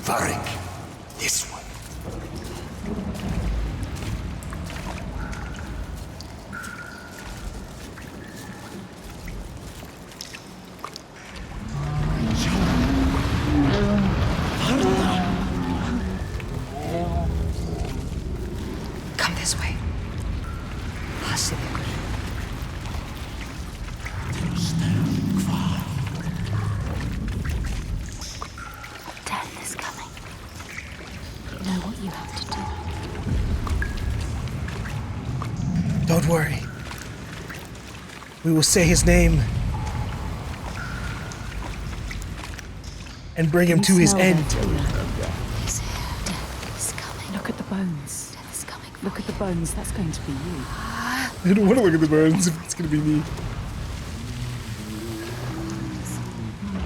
Varric, this one. Come this way. Death is coming. You know what you have to do. Don't worry. We will say his name and bring him to his end. He's here. Death is coming. Look at the bones. Death is coming. Look at the bones. That's going to be you. I don't want to look at the bones if it's going to be me.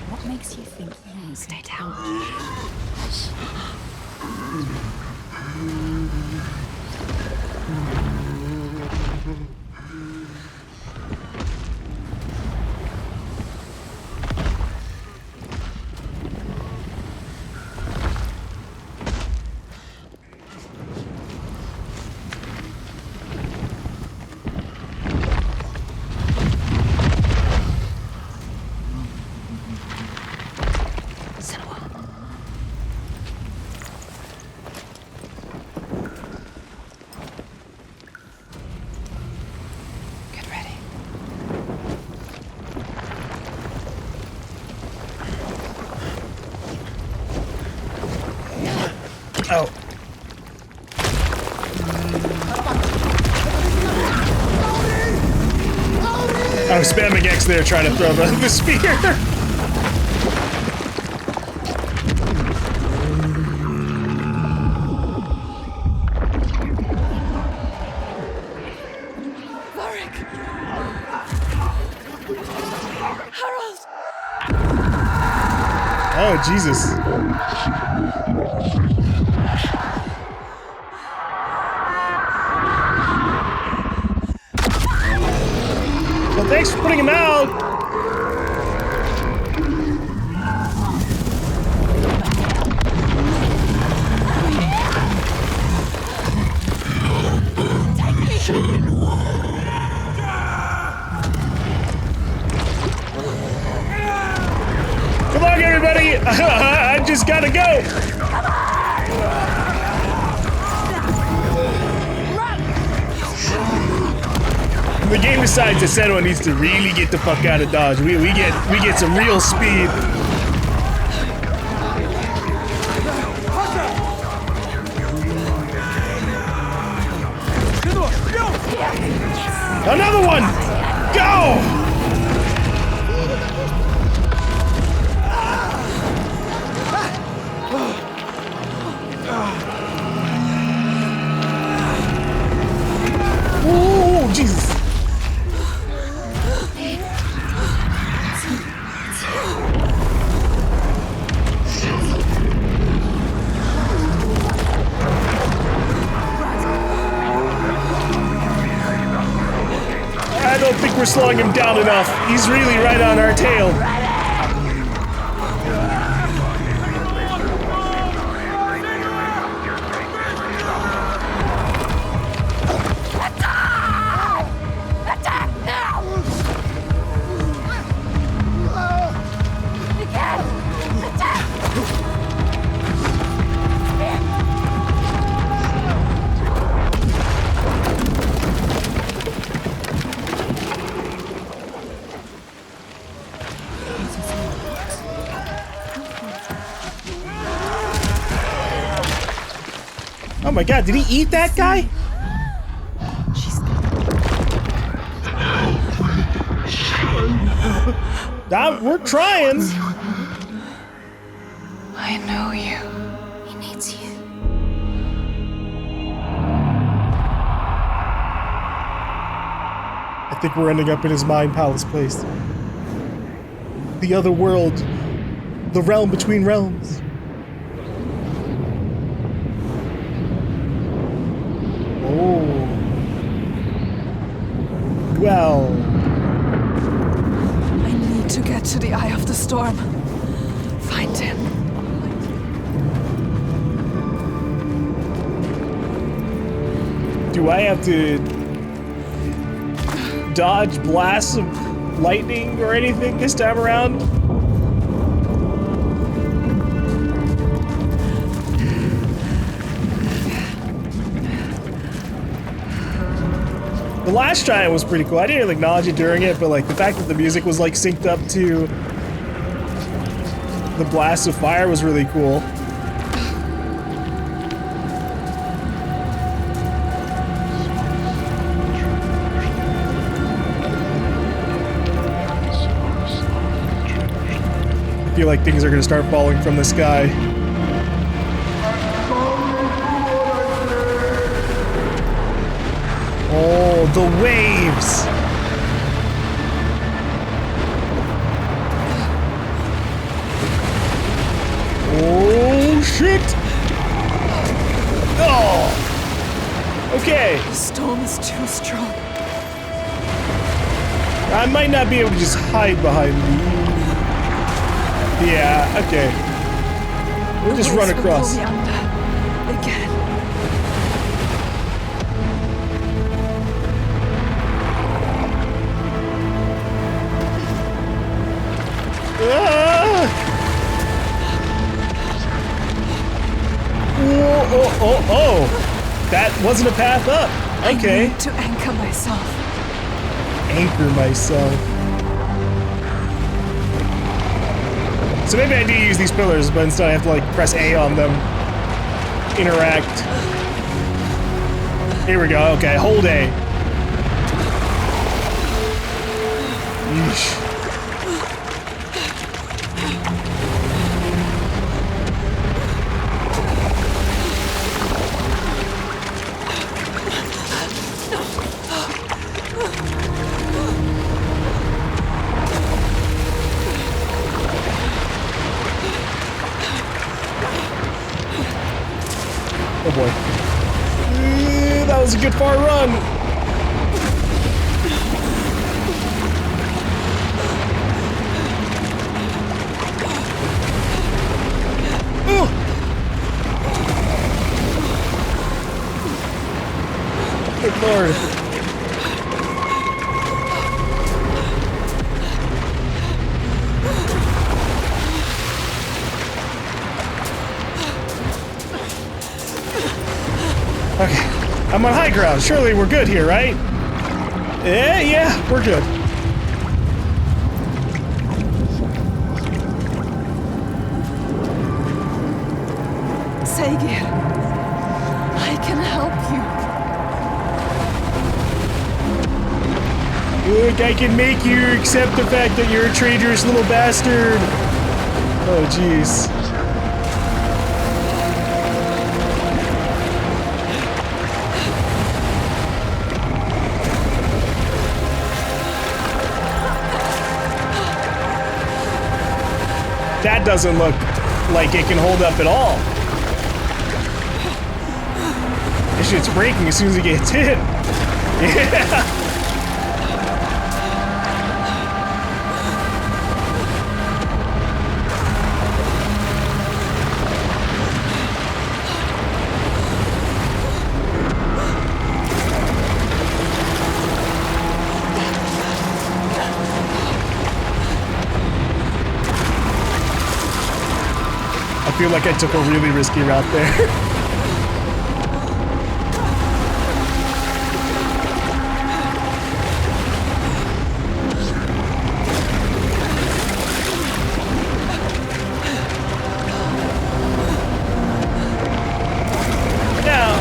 What makes you think you Stay down. Senua. Get ready. Oh. I was spamming X there trying to throw the spear. Oh, Jesus. Well, thanks for putting him out. Come on, everybody! I just gotta go! The game decides that Senua needs to really get the fuck out of Dodge. We get some real speed. Another one! Go! Ooh, Jesus. I don't think we're slowing him down enough. He's really right on our tail. Oh my god, did he eat that guy? We're trying. I know you. He needs you. I think we're ending up in his mind palace place. The other world. The realm between realms. Oh. Well. I need to get to the eye of the storm. Find him. Do I have to dodge blasts of lightning or anything this time around? The last giant was pretty cool. I didn't really acknowledge it during it, but like the fact that the music was like synced up to the blast of fire was really cool. I feel like things are gonna start falling from the sky. Oh, the waves! Oh, shit! Oh! Okay. The storm is too strong. I might not be able to just hide behind me. Yeah, okay. We'll just run across. Will pull me under again. Ah! Oh, oh, oh, oh! That wasn't a path up. Okay. I need to anchor myself. Anchor myself. So maybe I do use these pillars, but instead I have to like press A on them. Interact. Here we go. Okay, hold A. Yeesh. Oh boy. That was a good far run. Ooh. Good lord. Okay, I'm on high ground. Surely we're good here, right? Yeah, we're good. Saga, I can help you. Look, I can make you accept the fact that you're a traitorous little bastard. Oh, jeez. That doesn't look like it can hold up at all. This shit's breaking as soon as it gets hit. Yeah. I feel like I took a really risky route there. Now,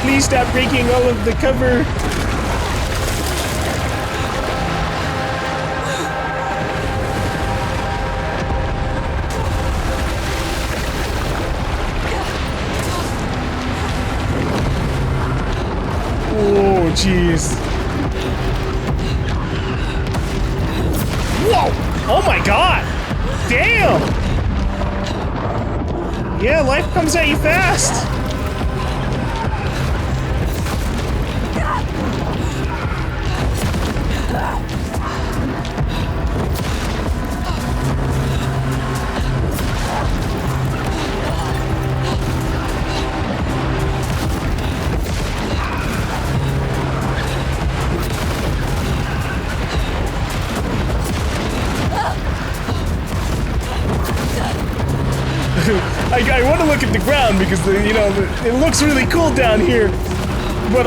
please stop breaking all of the cover. Oh, jeez. Whoa! Oh my god! Damn! Yeah, life comes at you fast! I want to look at the ground because it looks really cool down here, but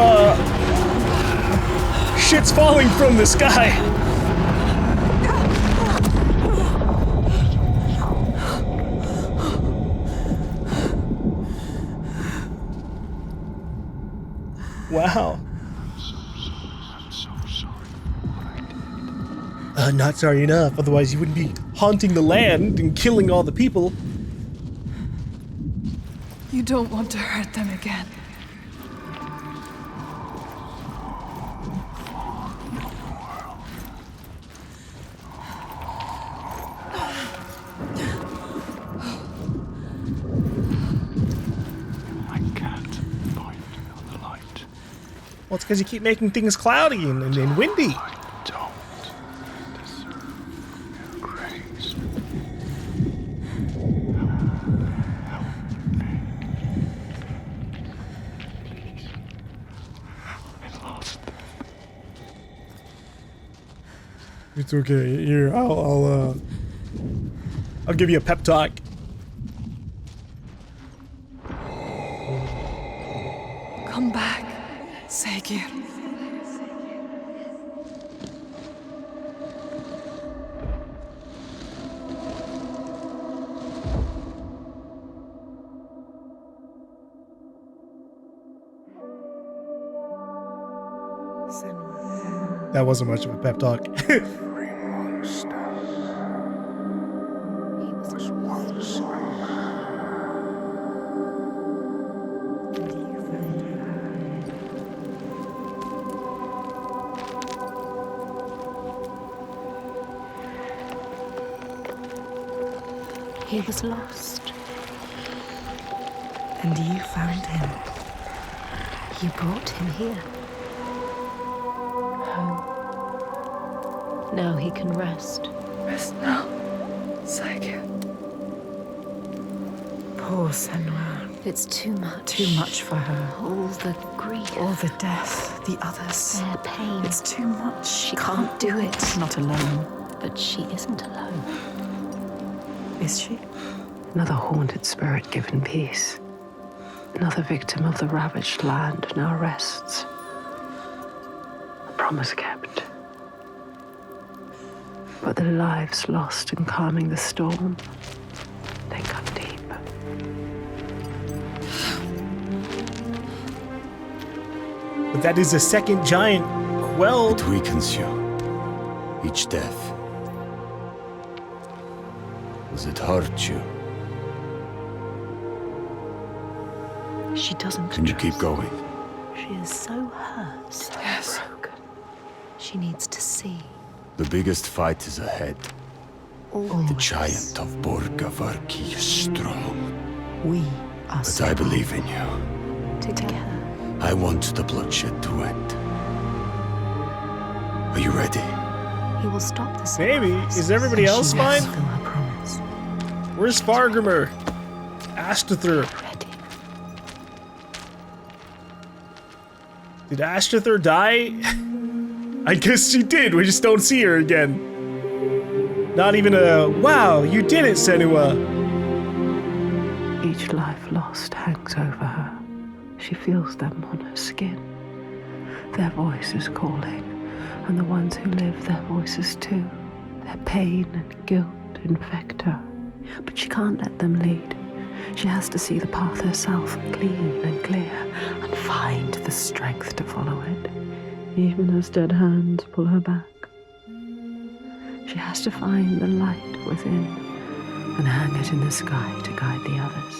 shit's falling from the sky. Wow. I'm so sorry for what I did. Not sorry enough. Otherwise, you wouldn't be haunting the land and killing all the people. You don't want to hurt them again. I can't point on the light. Well, it's because you keep making things cloudy and windy. I don't deserve your grace. I lost them. It's okay. Here, I'll give you a pep talk. Come back, Saga. That wasn't much of a pep talk. Every monster was once a man. He was lost. And you found him. You brought him here. Home. Now he can rest. Rest now, Saga. Poor Senua. It's too much. Too much for her. All the grief. All the death, the others. Their pain. It's too much. She can't do it. Not alone. But she isn't alone. Is she? Another haunted spirit given peace. Another victim of the ravaged land now rests. A promise kept. But the lives lost in calming the storm, they cut deep. But that is a second giant quelled. It weakens you. Each death. Does it hurt you? She doesn't Can you keep trust. going? She is so hurt, so Yes. broken. She needs to see. The biggest fight is ahead. Always. The giant of Borgavarki is strong. We are But I believe in you. Together. I want the bloodshed to end. Are you ready? He will stop the Maybe. sacrifice. Is everybody And else she will fine? fulfill her promise. Where's Fargrimer? Ashtather. Ready. Did Ashtather die? I guess she did. We just don't see her again. Not even a, wow, you did it, Senua. Each life lost hangs over her. She feels them on her skin. Their voice is calling, and the ones who live, their voices too. Their pain and guilt infect her, but she can't let them lead. She has to see the path herself, clean and clear, and find the strength to follow it, even as dead hands pull her back. She has to find the light within and hang it in the sky to guide the others.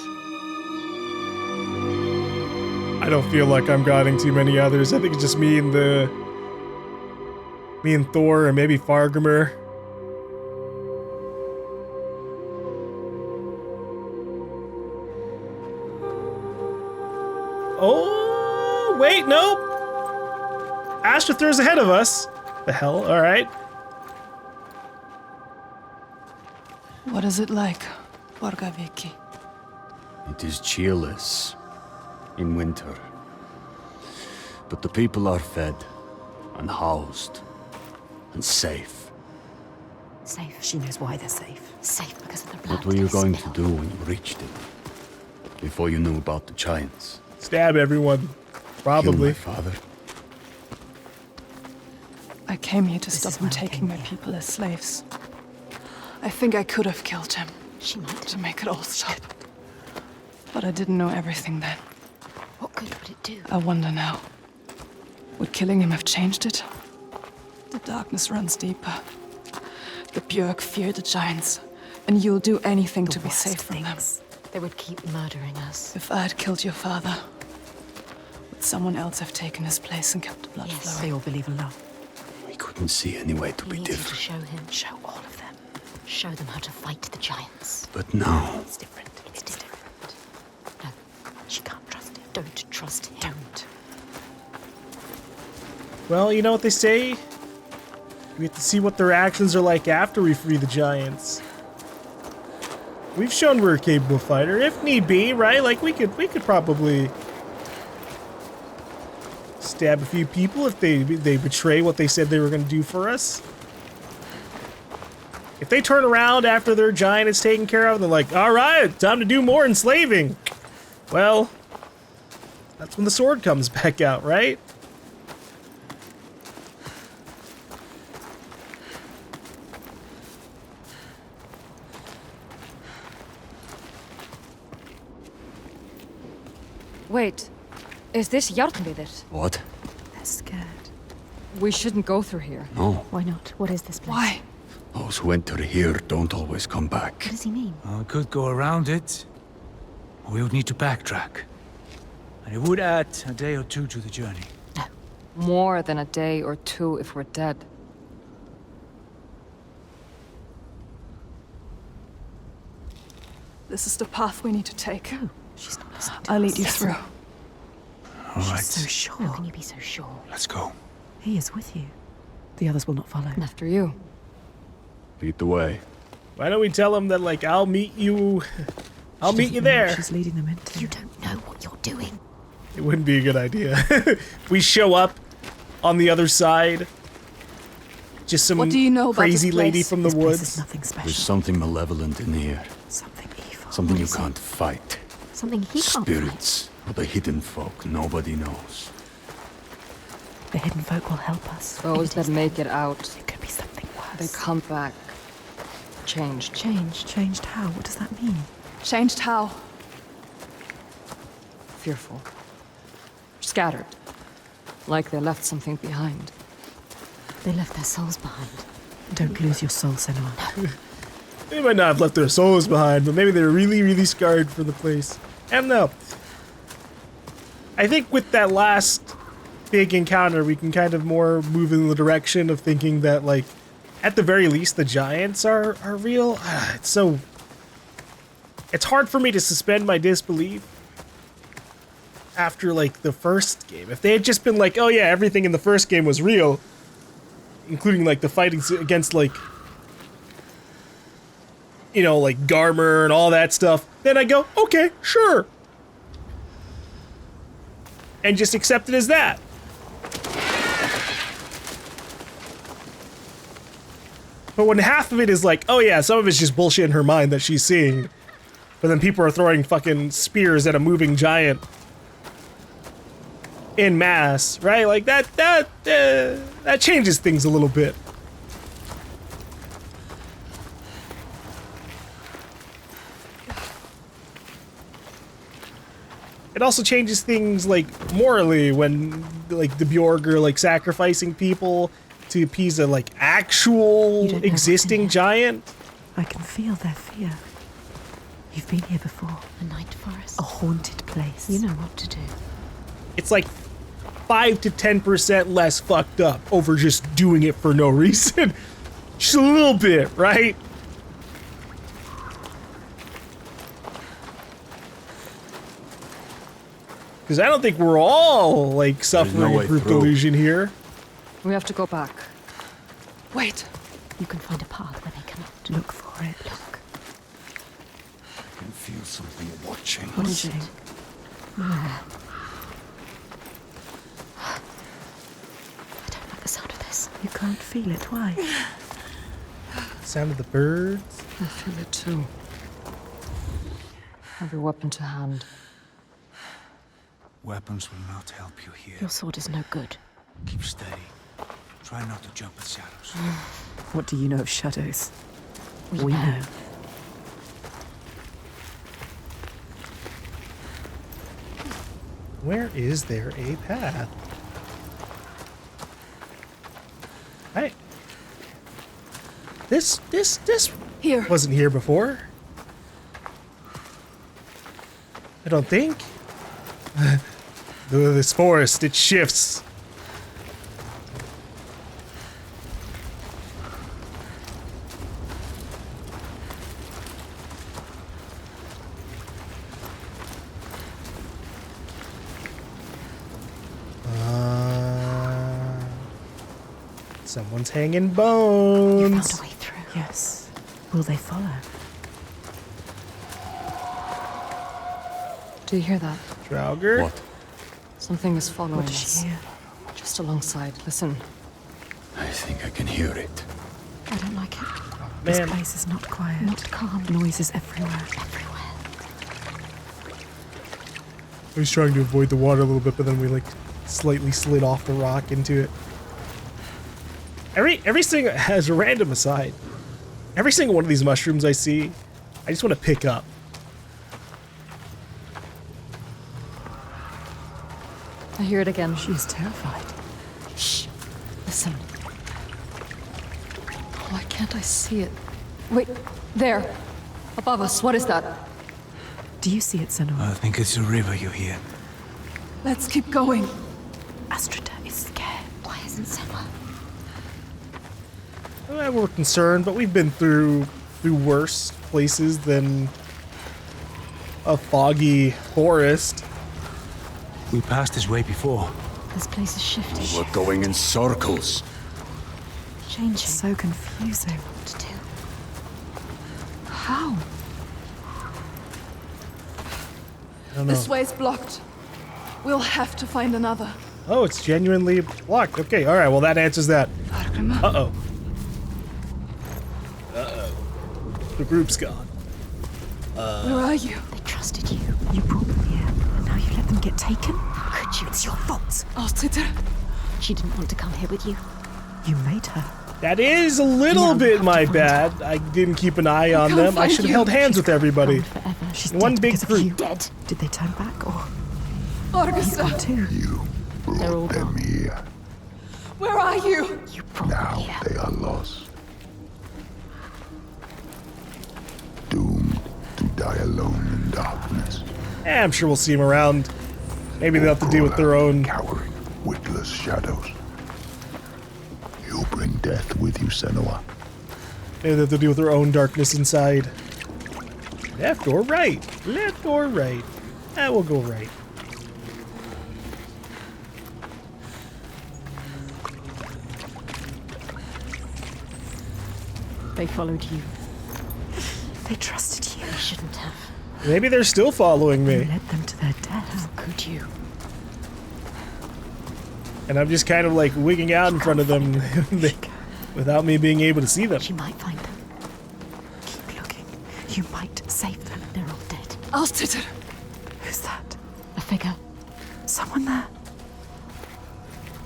I don't feel like I'm guiding too many others. I think it's just me and Thor and maybe Fargrimer. Oh, wait, nope. Ashtather's ahead of us. The hell? All right. What is it like, Borgaviki? It is cheerless in winter. But the people are fed and housed and safe. Safe. She knows why they're safe. Safe because of the blood. What were you they going to spill. do when you reached it? Before you knew about the giants. Stab everyone. Kill Probably. my father. I came here to This stop is him why I taking came my here. people as slaves. I think I could have killed him She might to have. make it all stop. But I didn't know everything then. What good would it do? I wonder now. Would killing him have changed it? The darkness runs deeper. The Björk fear the giants, and you'll do anything to be worst safe from them. things. They would keep murdering us. If I had killed your father, would someone else have taken his place and kept the blood Yes. flowing? They all believe in love. We couldn't see any way to He be needs you to different. show him. Show all of them. Show them how to fight the giants. But now, It's different. It's different. No, she can't trust him. Don't trust him. Don't. Well, you know what they say? We have to see what their actions are like after we free the giants. We've shown we're a capable fighter, if need be, right? Like we could probably stab a few people if they betray what they said they were going to do for us. If they turn around after their giant is taken care of, and they're like, "All right, time to do more enslaving." Well, that's when the sword comes back out, right? Wait, is this Jarnvidir? what? They're scared. We shouldn't go through here. No. Why not? What is this place? Why? Those who enter here don't always come back. What does he mean? We could go around it, or we would need to backtrack. And it would add a day or two to the journey. More than a day or two if we're dead. This is the path we need to take. She's not listening to I'll us. lead you through. All right, She's so sure. How can you be so sure? let's go. He is with you. The others will not follow. After you. Lead the way. Why don't we tell them that, like, I'll meet you Doesn't know there? what she's leading them into. You don't know what you're doing. It wouldn't be a good idea. We show up on the other side. Just some What do you know about crazy this lady place? from the This place is woods. nothing There's special. something malevolent in here. Something evil. Something What you is it? can't fight. Something he can't fight. Spirits or the hidden folk nobody knows. The hidden folk will help us. Those that make it out, It could be something they worse. come back. Changed. Changed. Changed how? What does that mean? Changed how? Fearful. Scattered. Like they left something behind. They left their souls behind. Don't lose your soul, Senua. They might not have left their souls behind, but maybe they're really, really scarred for the place. I don't know. I think with that last big encounter, we can kind of more move in the direction of thinking that, like, at the very least, the giants are real. It's hard for me to suspend my disbelief after, like, the first game. If they had just been like, oh yeah, everything in the first game was real, including, like, the fighting against, like, you know, like Garmer and all that stuff, then I go, okay, sure. And just accept it as that. But when half of it is like, oh yeah, some of it's just bullshit in her mind that she's seeing, but then people are throwing fucking spears at a moving giant in mass, right? Like that changes things a little bit. It also changes things, like, morally when, like, the Bjorg are, like, sacrificing people to appease a, like, actual You don't know existing what's in giant. I can feel their fear. You've been here before. A night forest. A haunted place. You know what to do. It's like 5 to 10% less fucked up over just doing it for no reason. Just a little bit, right? Because I don't think we're all, like, suffering no a way group through. delusion here. We have to go back. Wait. You can find a path where they cannot. Look for it. Look. I can feel something watching. What is it? I don't like the sound of this. You can't feel it. Why? Sound of the birds. I feel it too. Every weapon to hand. Weapons will not help you here. Your sword is no good. Keep steady. Try not to jump at shadows. What do you know of shadows? We know. Where is there a path? Hey. This Here. wasn't here before. I don't think. This forest, it shifts. Someone's hanging bones. Found a way through. Yes. Will they follow? Do you hear that? Draugr. What? Something is following What does us. she hear? Just alongside. Listen. I think I can hear it. I don't like it. This Man, place is not quiet. Not calm. Noises everywhere. Everywhere. I was trying to avoid the water a little bit, but then we like slightly slid off the rock into it. Every single has a random aside. Every single one of these mushrooms I see, I just want to pick up. I hear it again. She is terrified. Shh. Listen. Why can't I see it? Wait. There. Above us. What is that? Do you see it, Senua? I think it's a river you hear. Let's keep going. Astrida is scared. Why isn't Senua? We're concerned, but we've been through worse places than a foggy forest. We passed this way before. This place is shifting. We're going in circles. Changing. So confusing. What to do? How? I don't know. This way's blocked. We'll have to find another. Oh, it's genuinely blocked. Okay, all right. Well, that answers that. Uh-oh. The group's gone. Where are you? They trusted you. You brought them here, and now you let them get taken? How could you? It's your fault. Austritter. She didn't want to come here with you. You made her. That is a little No, bit have my to find bad. I didn't keep an eye on can't them. I find should have you. held hands with everybody. Gone forever. She's One dead big because of group. you. Dead. Did they turn back, or Augusta. gone too? You They're all brought them gone. here. Where are you? You brought Now me here. they are lost. Doomed to die alone in darkness. I'm sure we'll see them around. Maybe they'll have to deal with their own. Cowering, witless shadows. You bring death with you, Senua. Maybe they'll have to deal with their own darkness inside. Left or right? Left or right? We'll go right. They followed you. They trusted you. You shouldn't have. Maybe they're still following You me. led them to their death. How could you? And I'm just kind of like wigging out in front of them without me being able to see them. She might find them. Keep looking. You might save them. They're all dead. Austritter. Who's that? A figure. Someone there?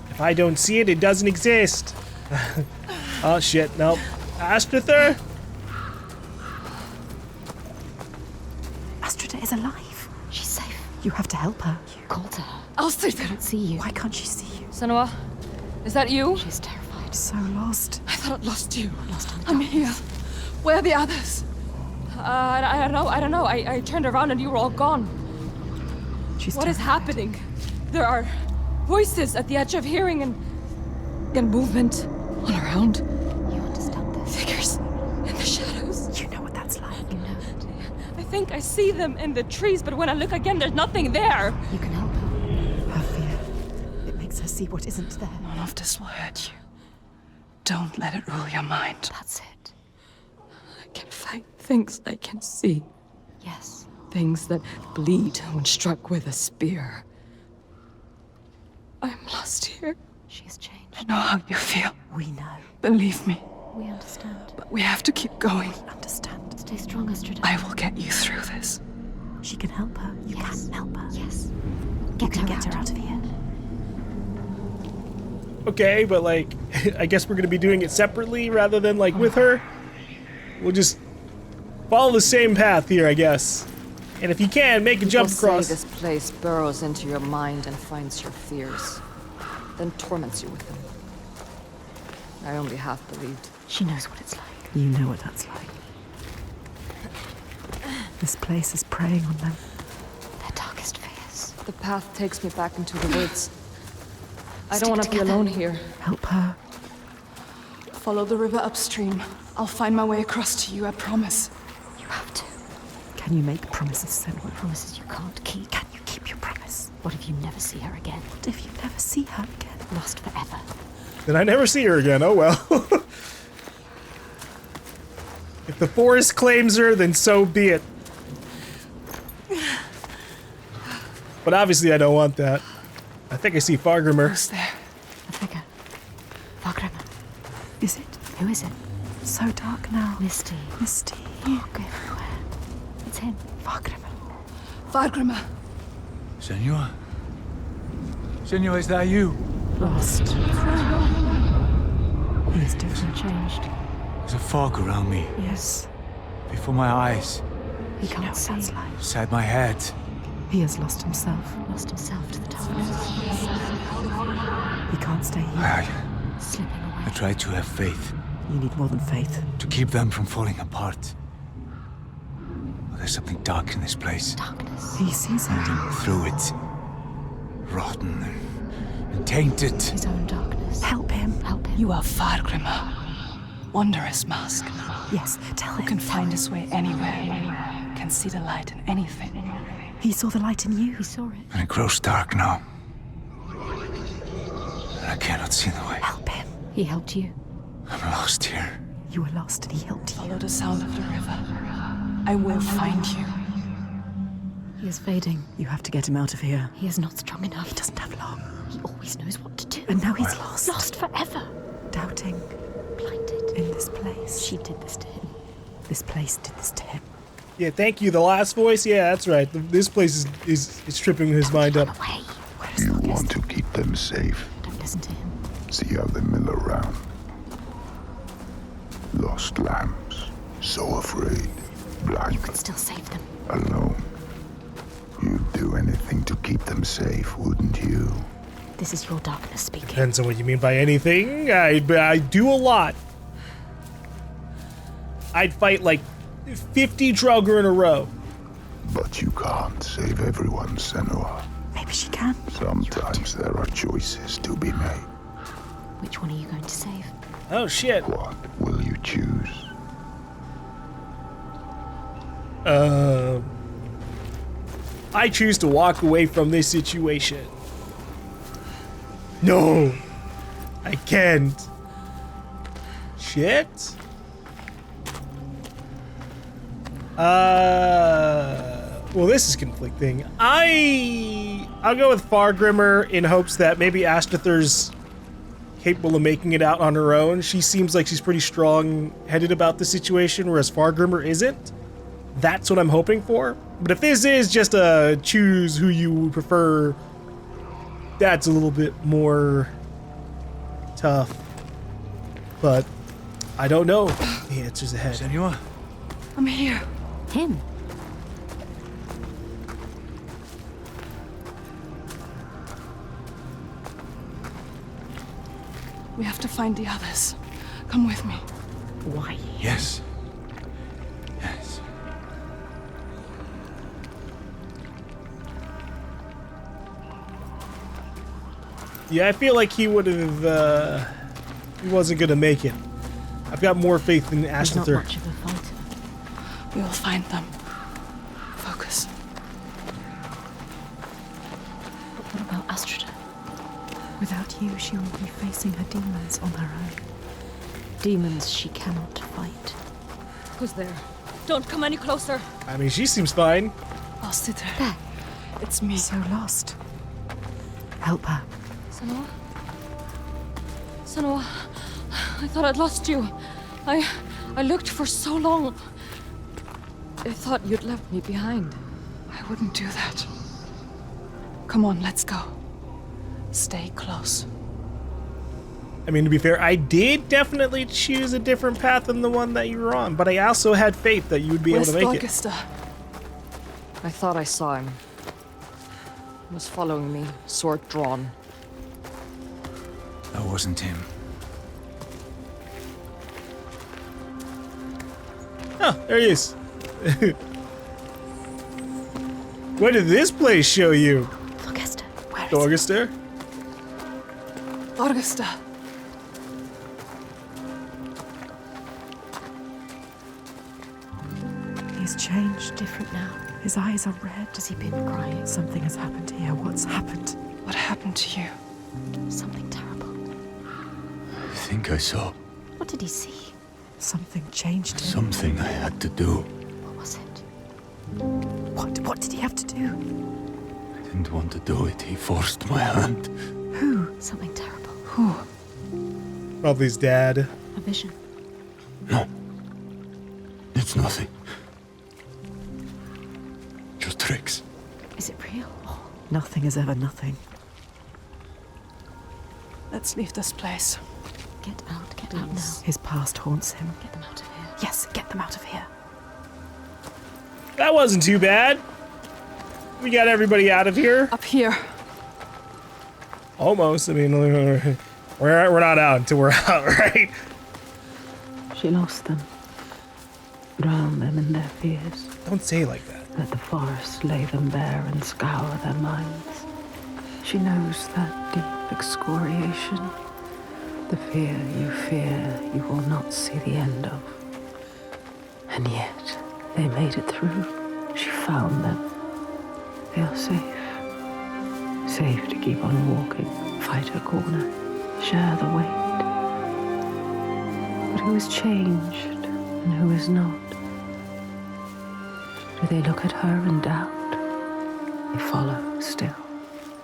If I don't see it, it doesn't exist. Oh shit, nope. Astrither? Astrida is alive. She's safe. You have to help her. You called to her. Austritter. Can't see you. Why can't she see you? Senua? Is that you? She's terrified. So lost. I thought I'd lost you. Lost in the I'm darkness. here. Where are the others? I don't know. I turned around and you were all gone. She's What is terrified. happening? There are voices at the edge of hearing and movement all around. You understand this? Figures in the shadows. You know what that's like. You know it. I think I see them in the trees, but when I look again, there's nothing there. You can help her. Her fear. It makes her see what isn't there. None of this will hurt you. Don't let it rule your mind. That's it. I can find things I can see. Yes. Things that bleed when struck with a spear. I'm lost here. She has changed. I know how you feel. We know. Believe me. We understand. But we have to keep going. Understand. Stay strong, Astrida. I will get you through this. She can help her. You can help her. Yes. You can get her out of here. Okay, but like, I guess we're gonna be doing it separately rather than like with her. We'll just follow the same path here, I guess. And if you can, make a jump People across. say this place burrows into your mind and finds your fears, then torments you with them. I only half believed. She knows what it's like. You know what that's like. This place is preying on them. Their darkest fears. The path takes me back into the woods. I Stick don't want to be together. alone here. Help her. Follow the river upstream. I'll find my way across to you, I promise. You have to. Can you make promises, Senua? Promises you can't keep. Can you keep your promise? What if you never see her again? What if you never see her again? Lost forever. Then I never see her again, oh well. If the forest claims her, then so be it. But obviously I don't want that. I think I see Fargrimer. Who's there? A figure. Fargrimer. Is it Who is it? so dark now? Misty. Misty. Fog everywhere. It's him. Fargrimer. Fargrimer. Senua? Senua, is that you? Lost. He is different. Changed. There's a fog around me, Yes. before my eyes, He You know can't what see. that's like. inside my head. He has lost himself. Lost himself to the darkness. He can't stay here. I Slipping away. tried to have faith, You need more than faith. to keep them from falling apart. But there's something dark in this place. Darkness. He sees it. Through it, rotten and tainted. His own darkness. Help him. Help him. You are Fargrimer. Wondrous mask. Yes, tell Who him. can tell find him. his way anywhere. Can see the light in anything. He saw the light in you. He saw it. And it grows dark now. And I cannot see the way. Help him. He helped you. I'm lost here. You were lost and he helped you. Follow the sound of the river. I will find you. He is fading. You have to get him out of here. He is not strong enough. He doesn't have long. He always knows what to do. And now he's lost. Lost forever. Doubting Blinded. in this place. She did this to him. This place did this to him. Yeah, thank you. The last voice? Yeah, that's right. This place is tripping his mind up. Away. Where is You August? want to keep them safe. Don't listen to him. See how they mill around. Lost lambs. So afraid. Blind. Could still save them. Alone. You'd do anything to keep them safe, wouldn't you? This is your darkness speaking. Depends on what you mean by anything. I do a lot. I'd fight like 50 Draugr in a row. But you can't save everyone, Senua. Maybe she can. Sometimes there are choices to be made. Which one are you going to save? Oh shit. What will you choose? I choose to walk away from this situation. No, I can't. Shit. Well, this is conflicting. I'll go with Fargrimer in hopes that maybe Astrither's capable of making it out on her own. She seems like she's pretty strong-headed about the situation, whereas Fargrimer isn't. That's what I'm hoping for. But if this is just a choose who you prefer, that's a little bit more tough. But I don't know the answers ahead. Senua? I'm here. Him. We have to find the others. Come with me. Why? Yes. Yes. Yeah, I feel like he would have, he wasn't gonna make it. I've got more faith in He's not Astrither. much of a fighter. We will find them. Focus. But what about Astrida? Without you, she will be facing her demons on her own. Demons she cannot fight. Who's there? Don't come any closer. I mean, she seems fine. Astrid, There. it's me. So lost. Help her. Senua? Senua, I thought I'd lost you. I looked for so long. I thought you'd left me behind. I wouldn't do that. Come on, let's go. Stay close. I mean, to be fair, I did definitely choose a different path than the one that you were on, but I also had faith that you would be able to make it. Storgister? I thought I saw him. He was following me, sword drawn. That wasn't him. Oh, there he is. What did this place show you? Storgister, where is Storgister? Storgister. He's changed. different now? His eyes are red. Has he been crying? Something has happened here. What's happened? What happened to you? Something terrible. I think I saw What did he see? Something changed him. something I had to do. What was it? What did he have to do? I didn't want to do it. He forced my hand. Who? Something terrible. Who? Probably his dad. A vision. No. It's nothing. Just tricks. Is it real? Oh, Nothing is ever nothing. Let's leave this place. get out now. His past haunts him. Get them out of here. Yes, get them out of here. That wasn't too bad. We got everybody out of here. Up here. Almost. I mean, we're not out until we're out, right? She lost them, drowned them in their fears. Don't say it like that. Let the forest lay them bare and scour their minds. She knows that deep excoriation, the fear you will not see the end of. And yet, they made it through. She found them. They are safe. Safe to keep on walking, fight her corner, share the weight. But who is changed and who is not? Do they look at her in doubt? They follow still.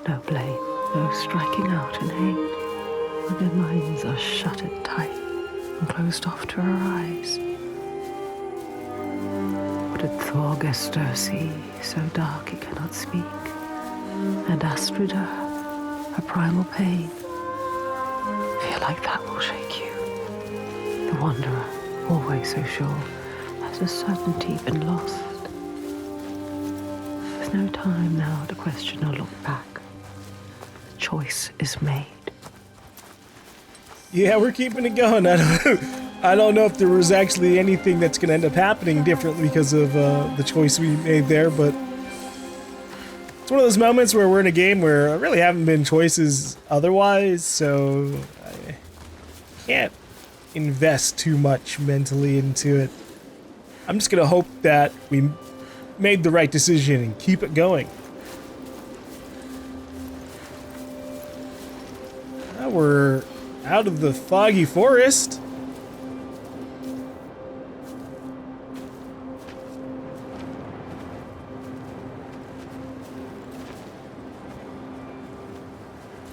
No blame, no striking out in hate. When their minds are shuttered tight and closed off to her eyes. What did Thorgester see, so dark he cannot speak? And Astrida, her primal pain. Feel like that will shake you. The wanderer, always so sure, has a certainty been lost. There's no time now to question or look back. The choice is made. Yeah, we're keeping it going. I don't know if there was actually anything that's going to end up happening differently because of the choice we made there, but it's one of those moments where we're in a game where there really haven't been choices otherwise, so I can't invest too much mentally into it. I'm just going to hope that we made the right decision and keep it going. Now we're out of the foggy forest.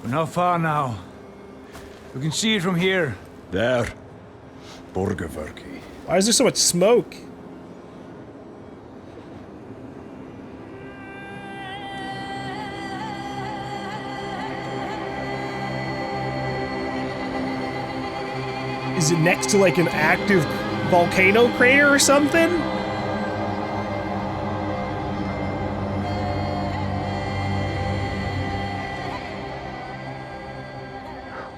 We're not far now. We can see it from here. There. Borgerverki. Why is there so much smoke? Is it next to like an active volcano crater or something?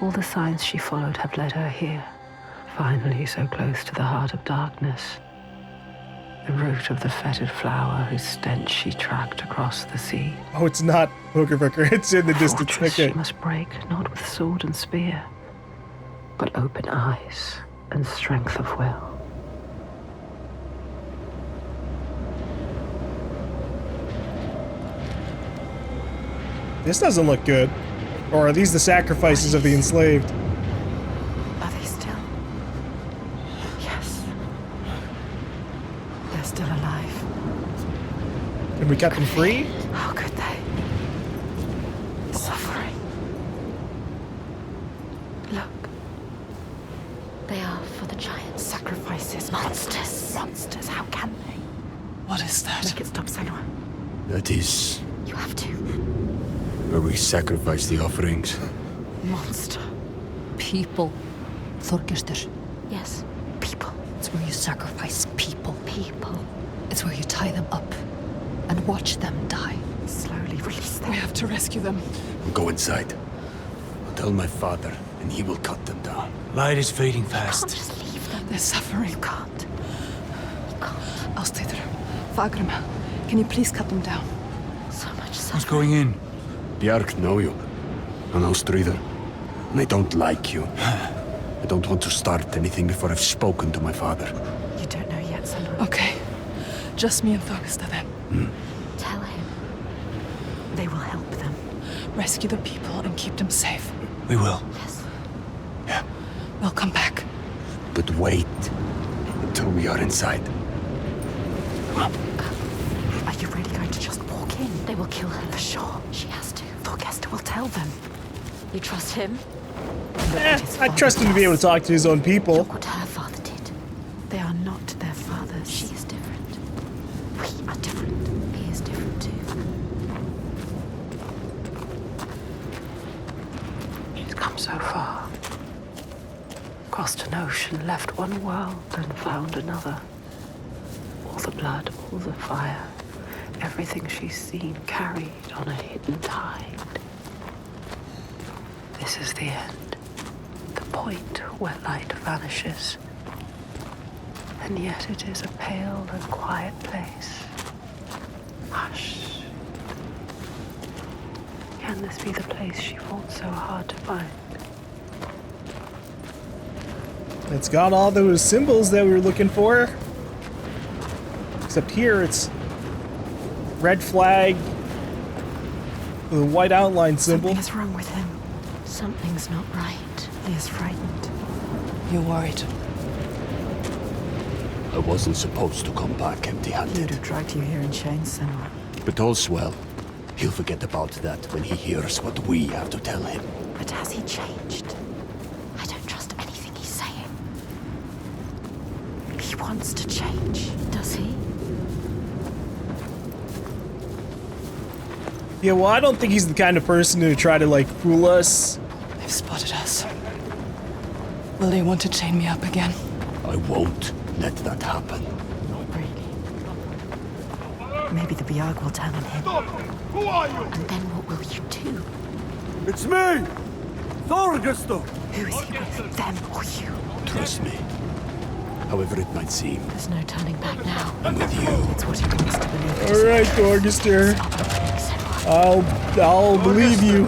All the signs she followed have led her here. Finally, so close to the heart of darkness. The root of the fetid flower whose stench she tracked across the sea. Oh, it's not Boogerbucker. It's in the distance. Fortress Okay. she must break, not with sword and spear, but open eyes and strength of will. This doesn't look good. Or are these the sacrifices of the enslaved? Are they still? Yes. They're still alive. Can we cut them free? How could they? Suffering. Look, They are for the giants. sacrifices. Monsters. Monsters, how can they? What is that? Make it stop, Senua. That is You have to. where we sacrifice the offerings. Monster. People. Þorgestur. Yes. People. It's where you sacrifice people. People. It's where you tie them up and watch them die. Slowly release them. We have to rescue them. I'll go inside. I'll tell my father, and he will cut them down. Light is fading Can't fast. just leave them. They're suffering. You can't. You can't. I'll stay there. Fagrima, can you please cut them down? So much Who's suffering. going in? Bjark know you. And Ástríðar. And I don't like you. I don't want to start anything before I've spoken to my father. You don't know yet, Senua. Okay. Just me and Thorgesta then. Tell him. They will help them. Rescue the people and keep them safe. We will. Yes. We'll come back. But wait until we are inside. Are you really going to just walk in? They will kill her. For sure. She has to. Thorgesta will tell them. You trust him? I trust him to be able to talk to his own people. Look what her father did. They are not their fathers. She is different. We are different. He is different too. She's come so far. Crossed an ocean, left one world, and found another. All the blood, all the fire, everything she's seen carried on a hidden tide. This is the end. The point where light vanishes. And yet it is a pale and quiet place. Hush. Can this be the place she fought so hard to find? It's got all those symbols that we were looking for. Except here it's red flag, the white outline symbol. Something is wrong with him. Something's not right. He is frightened. You're worried. I wasn't supposed to come back He would empty-handed. have dragged you here in chains, Senua. But all's well. He'll forget about that when he hears what we have to tell him. But has he changed? I don't trust anything he's saying. He wants to change. Does he? Yeah, well, I don't think he's the kind of person to try to, like, fool us. They've spotted us. Will they want to chain me up again? I won't let that happen. Not really. Maybe the Biarg will turn on him. And then what will you do? It's me! Thorgestur! Who is he with? Them or you? Trust me. However it might seem, There's no turning back now. I'm with you. It's what he wants to believe. All right, Thorgester. I'll believe you.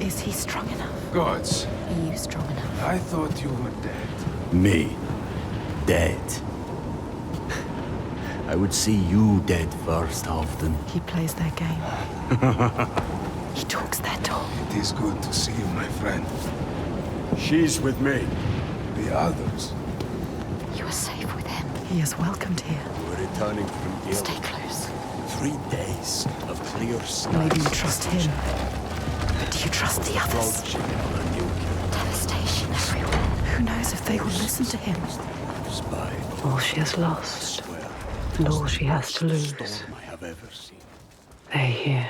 Is he strong enough? Gods, Are you strong enough? I thought you were dead. Me? Dead? I would see you dead first, often. He plays their game. He talks their talk. It is good to see you, my friend. She's with me. The others. You are safe with him. He is welcomed here. We're returning from Gil. Stay close. 3 days of clear skies. Maybe you trust him. But do you trust the others? Approaching on a new Devastation everywhere. Who knows if they will listen to him? spy. All she has lost, and all she has to lose. Storm I have ever seen. They hear.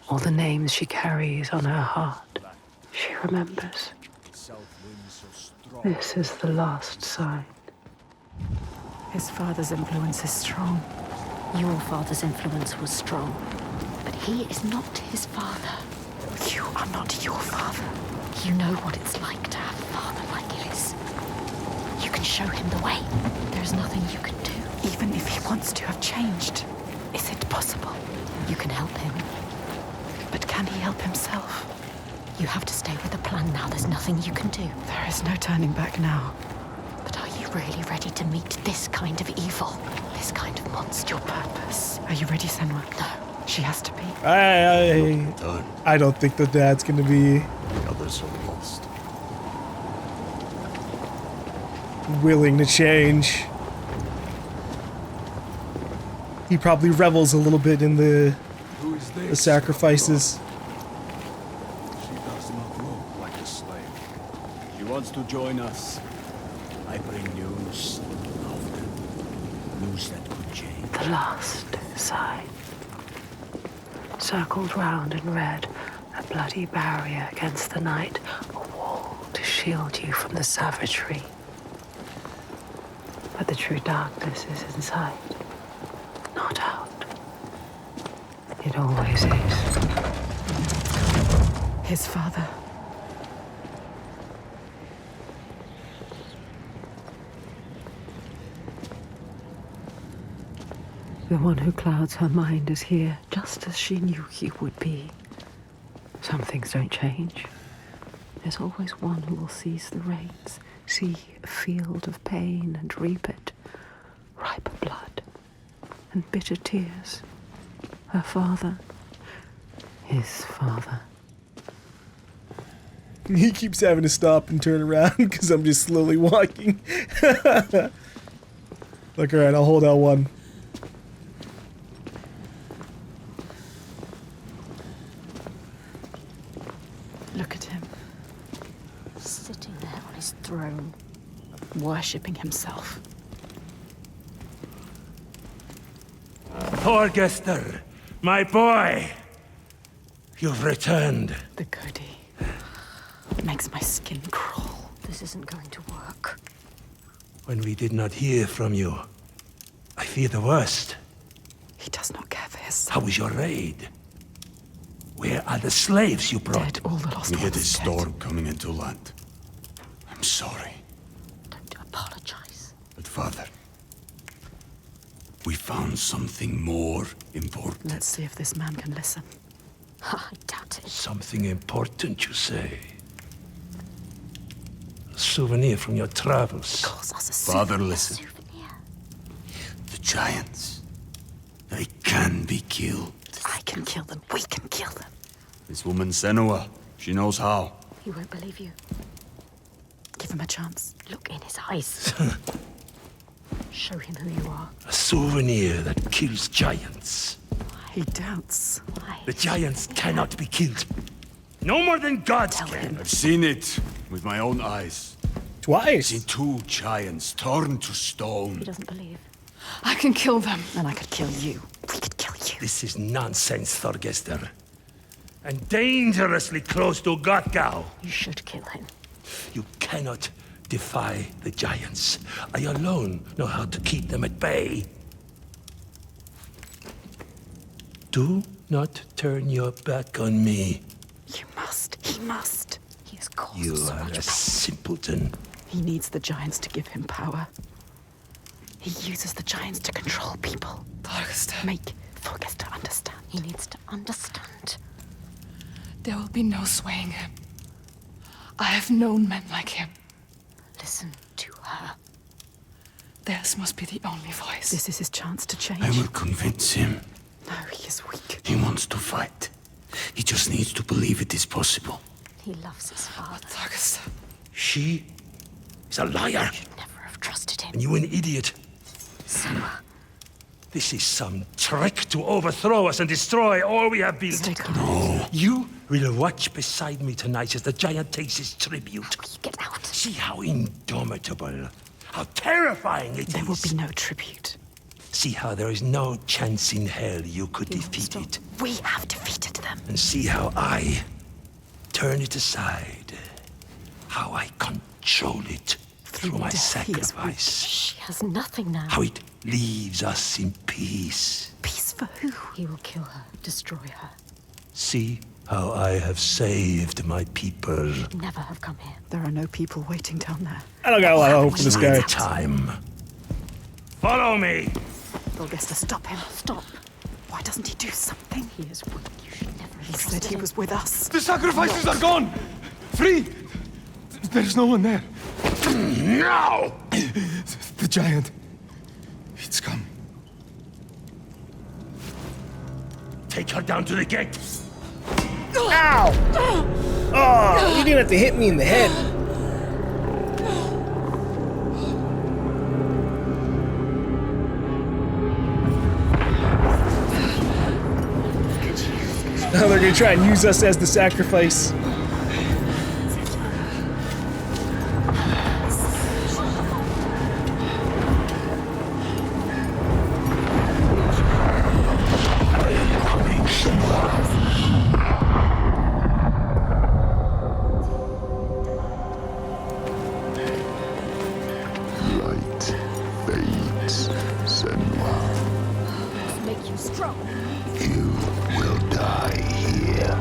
All the names she carries on her heart, she remembers. This is the last sign. His father's influence is strong. Your father's influence was strong. But he is not his father. You are not your father. You know what it's like to have a father like his. You can show him the way. There's nothing you can do. Even if he wants to have changed, is it possible? You can help him. But can he help himself? You have to stay with the plan now. There's nothing you can do. There is no turning back now. But are you really ready to meet this kind of evil? This kind of monster? Your purpose. Are you ready, Senua? No. She has to be. I don't think that that's gonna be The others are lost. willing to change. He probably revels a little bit in the Who is this? sacrifices. She does not look like a slave. She wants to join us. I bring news often. news that could change. The last sign. Circled round in red, a bloody barrier against the night, a wall to shield you from the savagery. But the true darkness is inside, not out. It always is. His father. The one who clouds her mind is here, just as she knew he would be. Some things don't change. There's always one who will seize the reins, see a field of pain and reap it. Ripe blood and bitter tears. Her father, his father. He keeps having to stop and turn around because I'm just slowly walking. Look, alright, I'll hold L1. Look at him. Sitting there on his throne, worshipping himself. Thorgester, my boy! You've returned. The goodie. It makes my skin crawl. This isn't going to work. When we did not hear from you, I fear the worst. He does not care for his son. How was your raid? Where are the slaves you brought? Dead, all the lost We had a ones dead. storm coming into land. I'm sorry. Don't apologize. But father, we found something more important. Let's see if this man can listen. I doubt it. Something important, you say? A souvenir from your travels. Calls us a Father, souvenir. listen. Souvenir. The giants, they can be killed. I can kill them. We can kill them. This woman Senua, she knows how. He won't believe you. Give him a chance. Look in his eyes. Show him who you are. A souvenir that kills giants. He doubts. Why? The giants cannot be killed. No more than gods Tell can. him. I've seen it with my own eyes. I've Twice. seen 2 giants turned to He stone. doesn't believe. I can kill them. And I could kill you. We could kill you. This is nonsense, Thorgester. And dangerously close to Gothgau. You should kill him. You cannot defy the giants. I alone know how to keep them at bay. Do not turn your back on me. You must. He must. He has caused You so are much a pain. simpleton. He needs the giants to give him power. He uses the giants to control people. Thorgester, Make Thorgester understand. He needs to understand. there will be no swaying him. I have known men like him. Listen to her. Theirs must be the only voice. This is his chance to change. I will convince him. No, he is weak. He wants to fight. He just needs to believe it is possible. He loves his father. Thorgester, She is a liar. Never have trusted him. And you an idiot. Senua. This is some trick to overthrow us and destroy all we have built. Stay calm. You will watch beside me tonight as the giant takes his tribute. You get out. See how indomitable, how terrifying it is. There will be no tribute. See how there is no chance in hell you could defeat it. We have defeated them. And see how I turn it aside. How I control it through my death, he is sacrifice. She has nothing now. How it leaves us in peace. Peace for who? He will kill her, destroy her. See how I have saved my people. Never have come here. There are no people waiting down there. I don't got a lot of hope for this My guy. time. Follow me. Thorgester, stop him. Stop. Why doesn't he do something? He is weak. You should never have He said trusted he him. was with us. The sacrifices are gone! Free! There's no one there. Now! The giant. It's come. Take her down to the gate. Ow! Oh, you didn't have to hit me in the head. Now they're gonna try and use us as the sacrifice. fades, Senua. Make you strong. You will die here,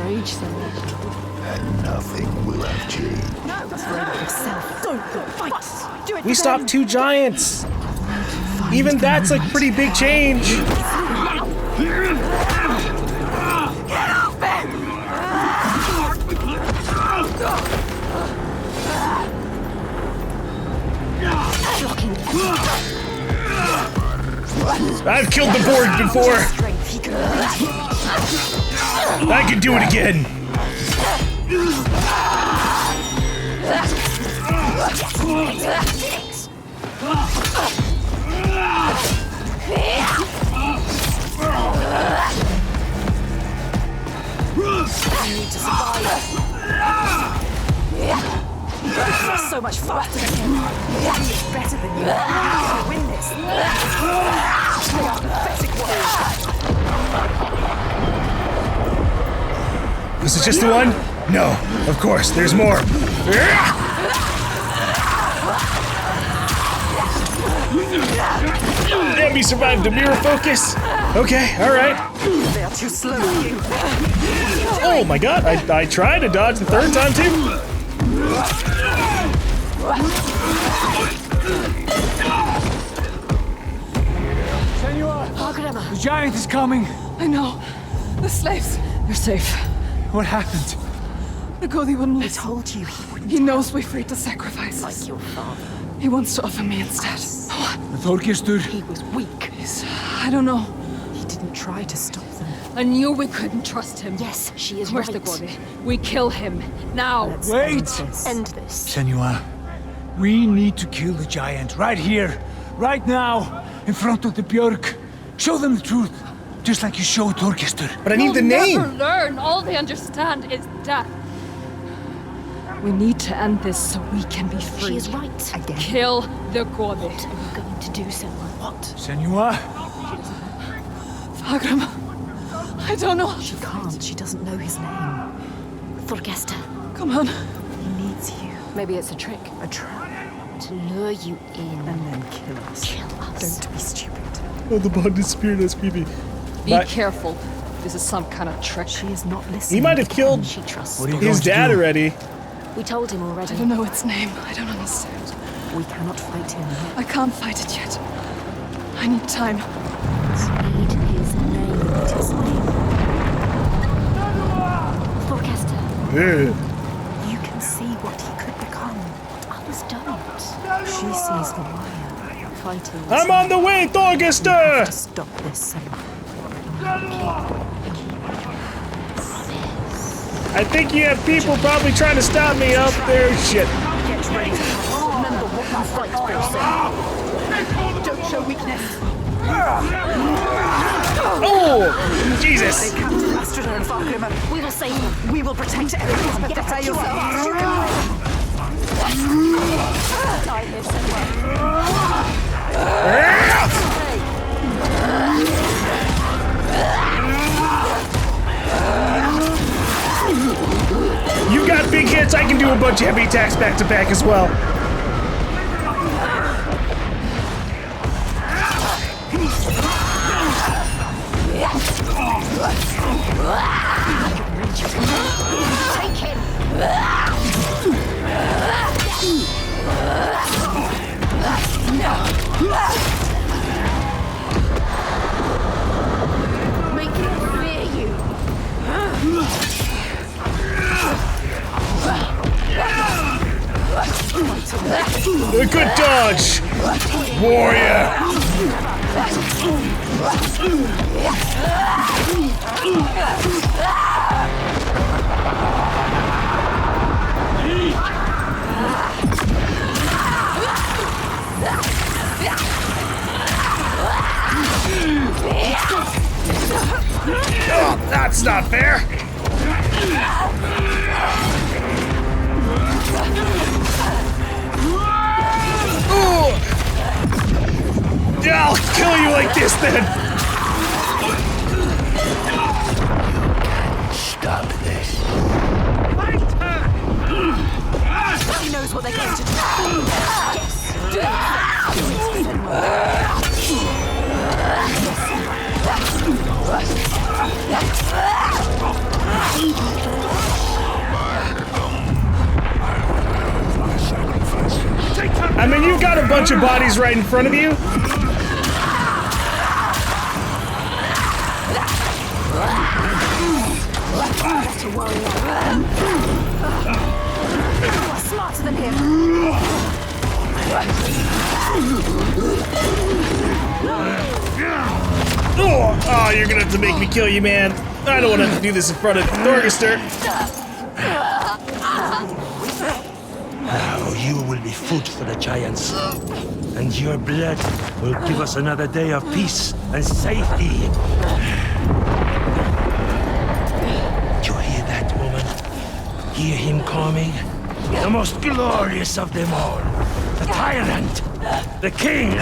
Rage so much. and nothing will have changed. Yourself. Don't fight. Do it. We stopped 2 giants. Even that's like pretty big change. I've killed the Borg before. I can do it again. You're so much faster than him. He's better than you. How do you win this? They are pathetic warriors. This is just the one? No, of course, there's more. Damn, he survived the mirror focus. Okay, alright. They are too slow for you. Oh my god, I tried to dodge the 3rd time too. Senua! The giant is coming! I know. The slaves, they're safe. What happened? The Godi wouldn't I listen. told you he wouldn't. He knows we freed the sacrifices. Like your father. He wants to offer me instead. What? Þorgestur? He was weak. I don't know. He didn't try to stop them. I knew we couldn't trust him. Yes, she is Where's right. the Godi? We kill him. Now. Let's Wait. end this. End this. Senua, we need to kill the giant right here, right now, in front of the Björk. Show them the truth, just like you showed Þorgestur. But I need the They'll name. never learn. All they understand is death. We need to end this so we can be free. She is right. Again. Kill the Godi. What are you going to do, Senua? What? Senua? Fagram. I don't know. She can't. She doesn't know his name. Thorgesta. Come on. He needs you. Maybe it's a trick. A trap. To lure you in. And then kill us. Kill us. Don't be stupid. Oh, the bonded spirit, that's creepy. Be But careful. This is some kind of trick. She is not listening. he might have killed She trusts. What are you his going to dad do? already. We told him I already. don't know its name. I don't understand. We cannot fight him yet. I can't fight it yet. I need time. Need his name. Need his name. Thorgesta. Ugh. You can see what he could become. Others don't. She sees the wire. Fighting. I'm on the way, Thorgesta! To stop this, Senua. I think you have people probably trying to stop me up there. Shit. Get ready to fight. Remember what you fight for, Senua. Don't show weakness. Oh! Jesus! Captain Astrida and Fargrimmer. We will save them. We will protect everyone. Prepare yourself. Die here, Senua. You got big hits, I can do a bunch of heavy attacks back to back as well. Take him. Make him fear you. A good dodge! Warrior! Oh, that's not fair! Ooh. Yeah, I'll kill you like this then! Stop this. He knows what they're going to do. Yes. Do it. I mean, you've got a bunch of bodies right in front of you. You're smarter than him. Oh, you're gonna have to make me kill you, man. I don't want to have to do this in front of Thorgester. Now you will be food for the giants, and your blood will give us another day of peace and safety. You hear that, woman? Hear him coming? The most glorious of them all. The tyrant. The king.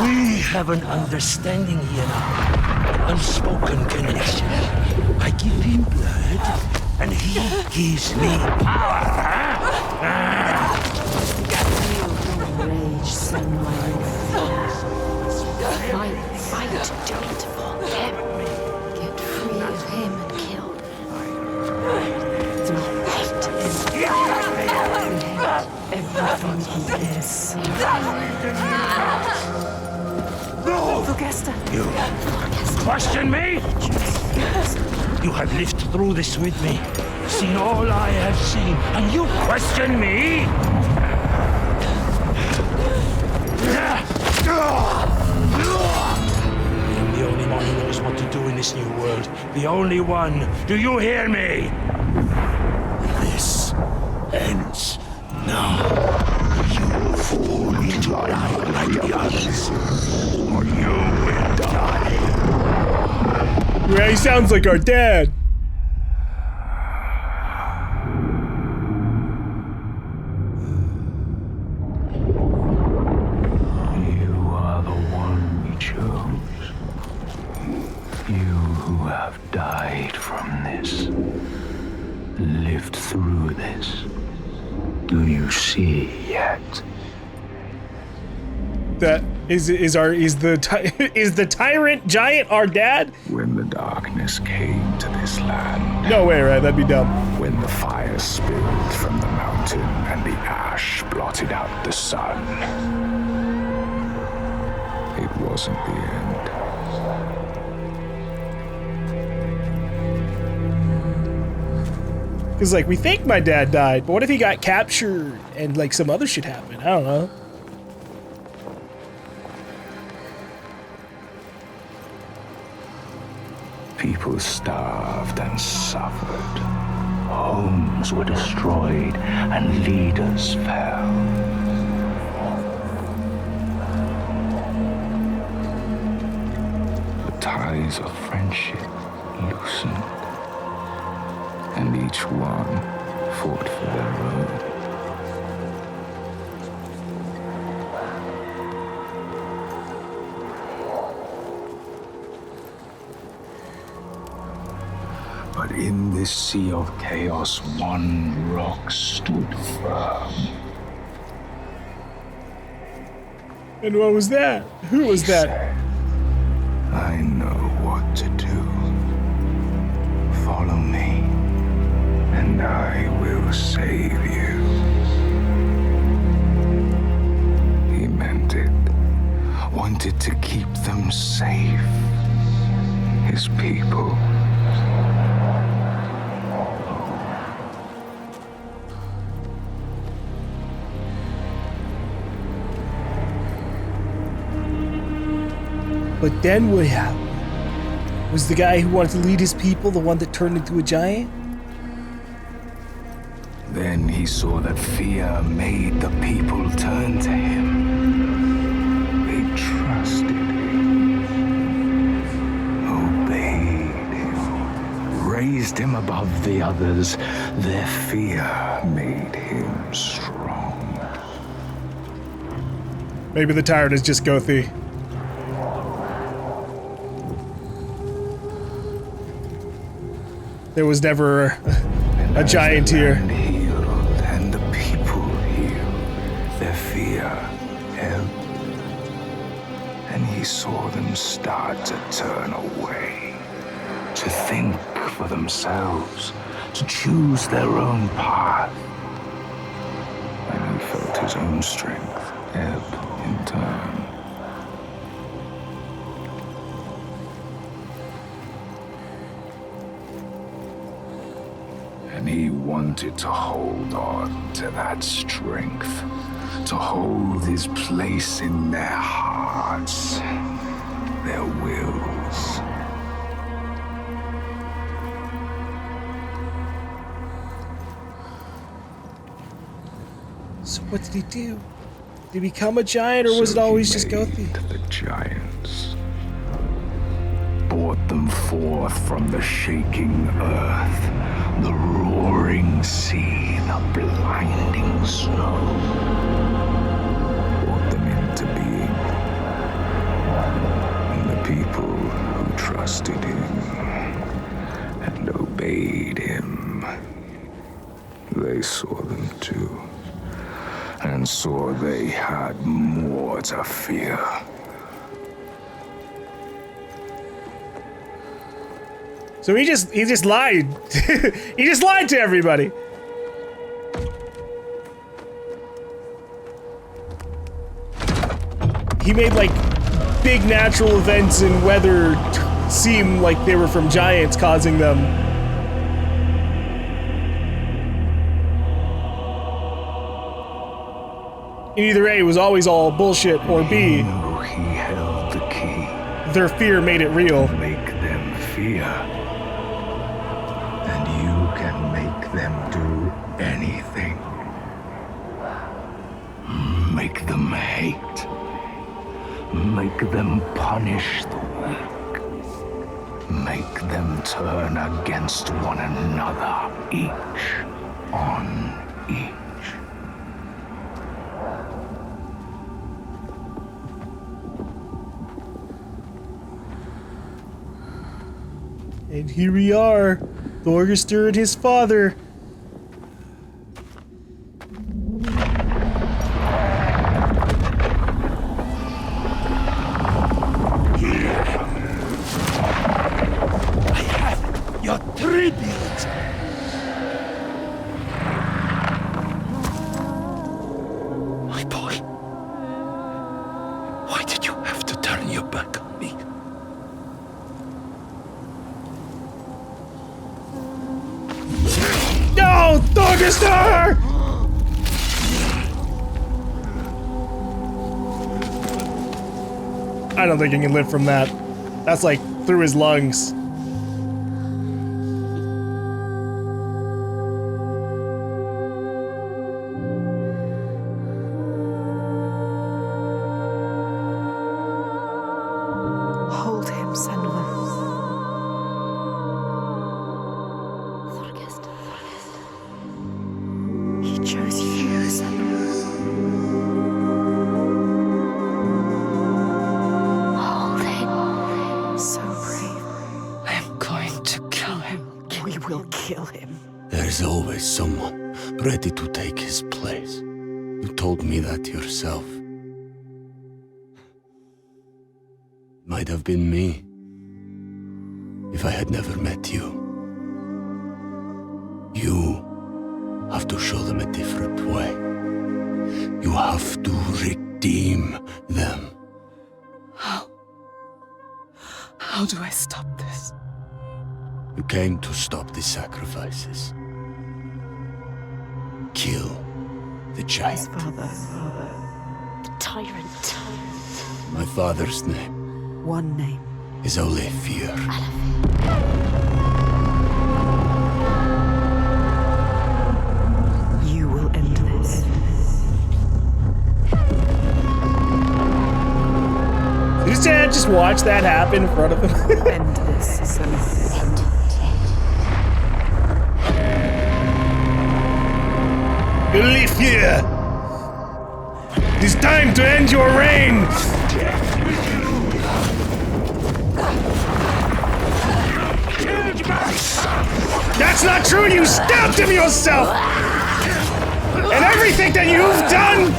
We have an understanding here now. Unspoken connection. I give him blood, and he gives me power. Rage, Senua. Fight, don't fall him. Get free of him and kill. Through hate. Everything he is. No! You question me? You have lived through this with me, seen all I have seen, and you question me? I am the only one who knows what to do in this new world. The only one. Do you hear me? This ends now. You fall into life like the others, or you will die. Yeah, he sounds like our dad. You are the one we chose. You who have died from this, lived through this. Do you see yet? That is the tyrant giant our dad? When the darkness came to this land. No way, right? That'd be dumb. When the fire spilled from the mountain and the ash blotted out the sun. It wasn't the end. Because, like, we think my dad died, but what if he got captured and, like, some other shit happened? I don't know. People starved and suffered. Homes were destroyed and leaders fell. The ties of friendship loosened, and each one fought for their own. But in this sea of chaos, one rock stood firm. And what was that? Who was that? Said, I know what to do. Follow me, and I will save you. He meant it. Wanted to keep them safe. His people. But then what happened? Was the guy who wanted to lead his people the one that turned into a giant? Then he saw that fear made the people turn to him. They trusted him, obeyed him, raised him above the others. Their fear made him strong. Maybe the tyrant is just Gothi. There was never a giant here. Healed, and the people healed. Their fear held, and he saw them start to turn away, to think for themselves, to choose their own path. And he felt his own strength ebb in turn. And he wanted to hold on to that strength, to hold his place in their hearts, their wills. So what did he do? Did he become a giant, or was it always just Gothi? The giants brought them forth from the shaking earth, the roaring sea, the blinding snow. Brought them into being. And the people who trusted him and obeyed him, they saw them too. And saw they had more to fear. So he just lied. He just lied to everybody. He made like big natural events and weather seem like they were from giants causing them. Either A, it was always all bullshit, or B, He knew he held the key. their fear made it real. Make them fear. And you can make them do anything. Make them hate. Make them punish the weak. Make them turn against one another, each on each. And here we are, Thorgester and his father. Your tribute! My boy, why did you have to turn your back on me? No, Thorgester! I don't think he can live from that. That's like through his lungs. Hold him, Senua. He chose you, Senua. Hold him. So brave. I am going to kill him. We will kill him. There's always someone ready to take his place. You told me that yourself. Might have been me, if I had never met you. You have to show them a different way. You have to redeem them. How? How do I stop this? You came to stop the sacrifices. Kill the giant. His father. The tyrant. My father's name One name. is only fear. You will end this. Did his dad just watch that happen in front of him? End this, Senua. Only fear! It is time to end your reign! That's not true! You stabbed him yourself! And everything that you've done!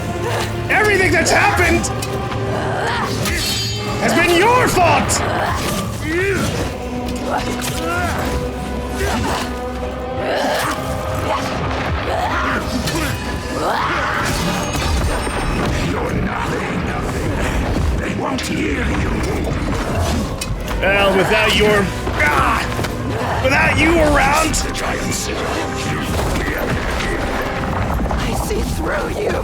Everything that's happened! has been your fault! You're nothing. They won't hear you. Well, without you around. The giants. I see through you.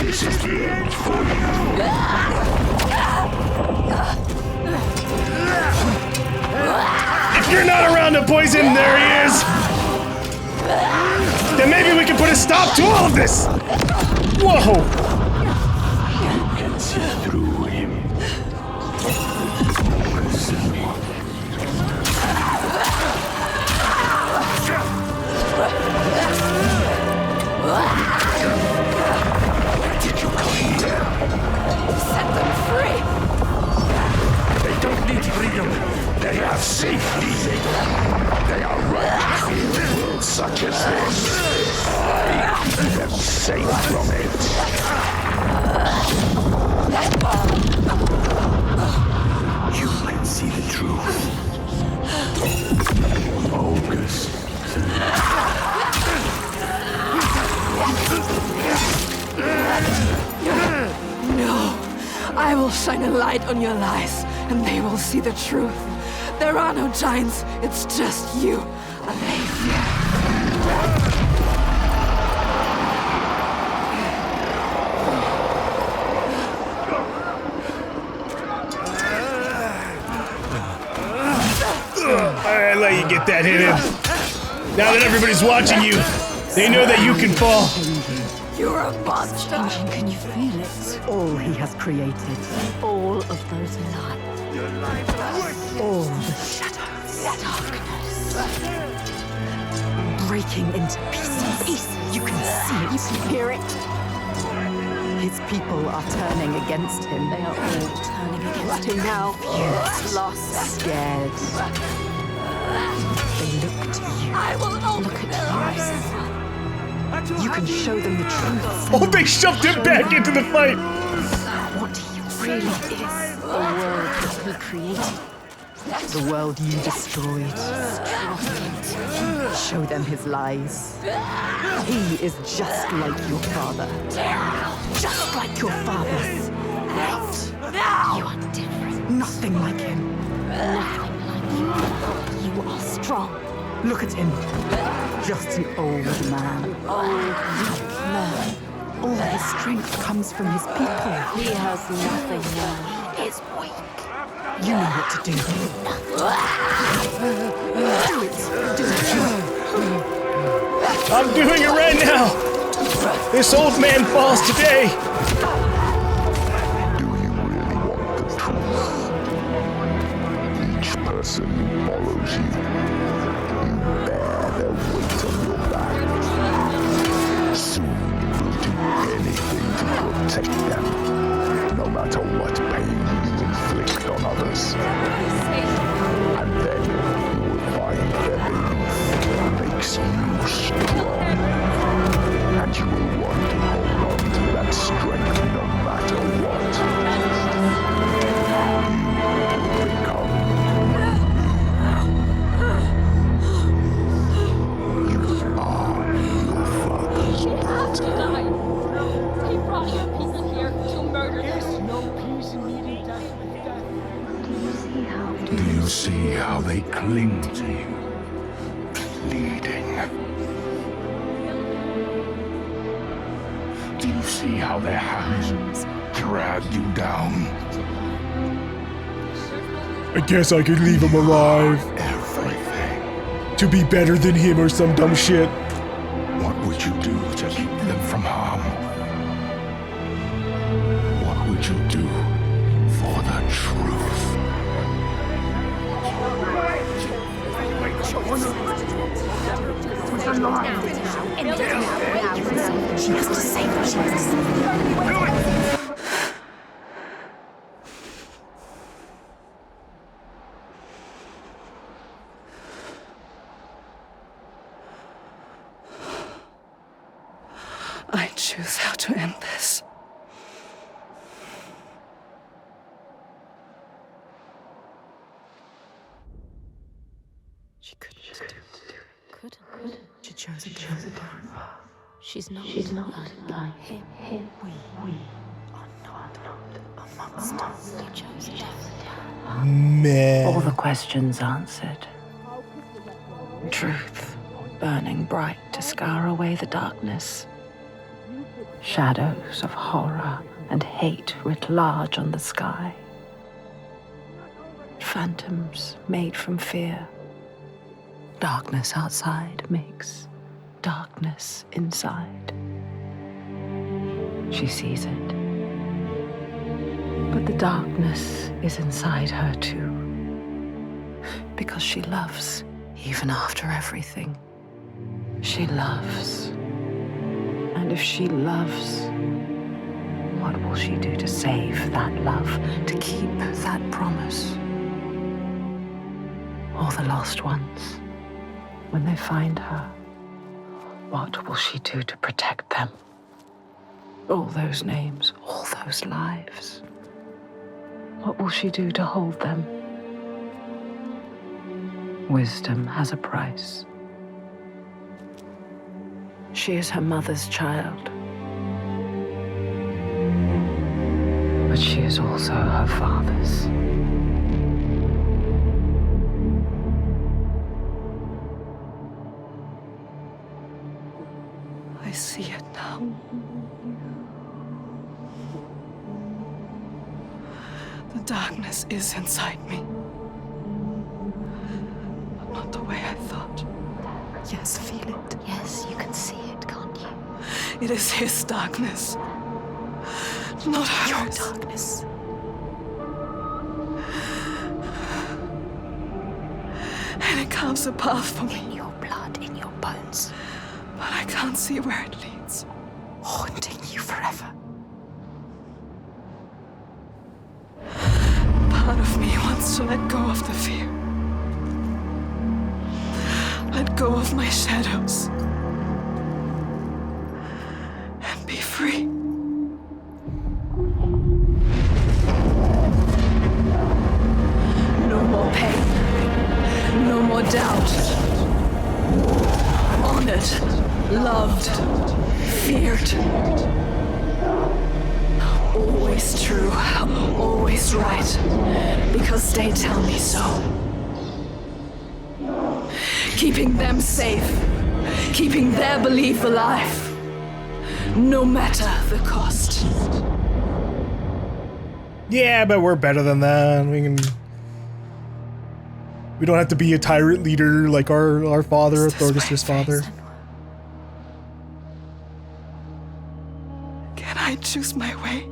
This is the end for you. If you're not around to poison, there he is. Then maybe we can put a stop to all of this. Whoa. You can see through him. Did you come here? Set them free. They don't need freedom. They have safety. They are right in a world such as this. I keep them safe from it. You can see the truth. August. No. I will shine a light on your lies, and they will see the truth. There are no giants. It's just you. Aletheia. Alright, let you get that hit in. Now that everybody's watching you, they know that you can fall. You're a monster. Can you feel it? All he has created. All of those lies. All the shadows. Darkness. Breaking into pieces. You can see it. You can hear it. His people are turning against him. They are all turning against him now. Confused, lost, scared. They look to you. I will Look at you. You can show them the truth. Oh, they shoved him back into the fight. What he really is. The world that he created. The world you destroyed. Show them his lies. He is just like your father. Just like your father's. now. You are different. Nothing like him. Nothing like you. You are strong. Look at him. Just an old man. Old, weak man. All his strength comes from his people. He has nothing now. He is weak. You know what to do. Do it. Do it. I'm doing it right now. This old man falls today. Do you really want the truth? Each person who follows you, you bear their weight on your back. Soon you will do anything to protect them, no matter what pain you inflict on others. And then you will find their belief makes you strong. And you will want to hold on to that strength no matter what. You will become. You are your father's daughter. He brought your people here to murder us. No peace in meeting death with death. Do you see how they cling to you, pleading? Do you see how their hands drag you down? I guess I could leave him alive. Everything. To be better than him or some dumb shit. What would you do to keep them from harm? What would you do for the truth? She has to save her. She has to save her. I choose how to end this. chose a different path. She's not like him. We are not amongst us. You chose a different path. Man. All the questions answered. Truth burning bright to scour away the darkness. Shadows of horror and hate writ large on the sky. Phantoms made from fear. Darkness outside makes darkness inside. She sees it. But the darkness is inside her too. Because she loves, even after everything. She loves. And if she loves, what will she do to save that love, to keep that promise? All the lost ones, when they find her, what will she do to protect them? All those names, all those lives. What will she do to hold them? Wisdom has a price. She is her mother's child. But she is also her father's. I see it now. The darkness is inside me. But not the way I thought. Yes, feel it. Yes, you can see it, can't you? It is his darkness. Not hers. Your darkness. And it carves a path for me. In your blood, in your bones. But I can't see where it leads. Haunting you forever. Part of me wants to let go of the fear. Let go of my shadows. And be free. No more pain. No more doubt. Honored. Loved. Feared. Always true. Always right. Because they tell me so. Keeping them safe. Keeping their belief alive. No matter the cost. Yeah, but we're better than that. We don't have to be a tyrant leader like our father, Thorgester's father. Can I choose my way?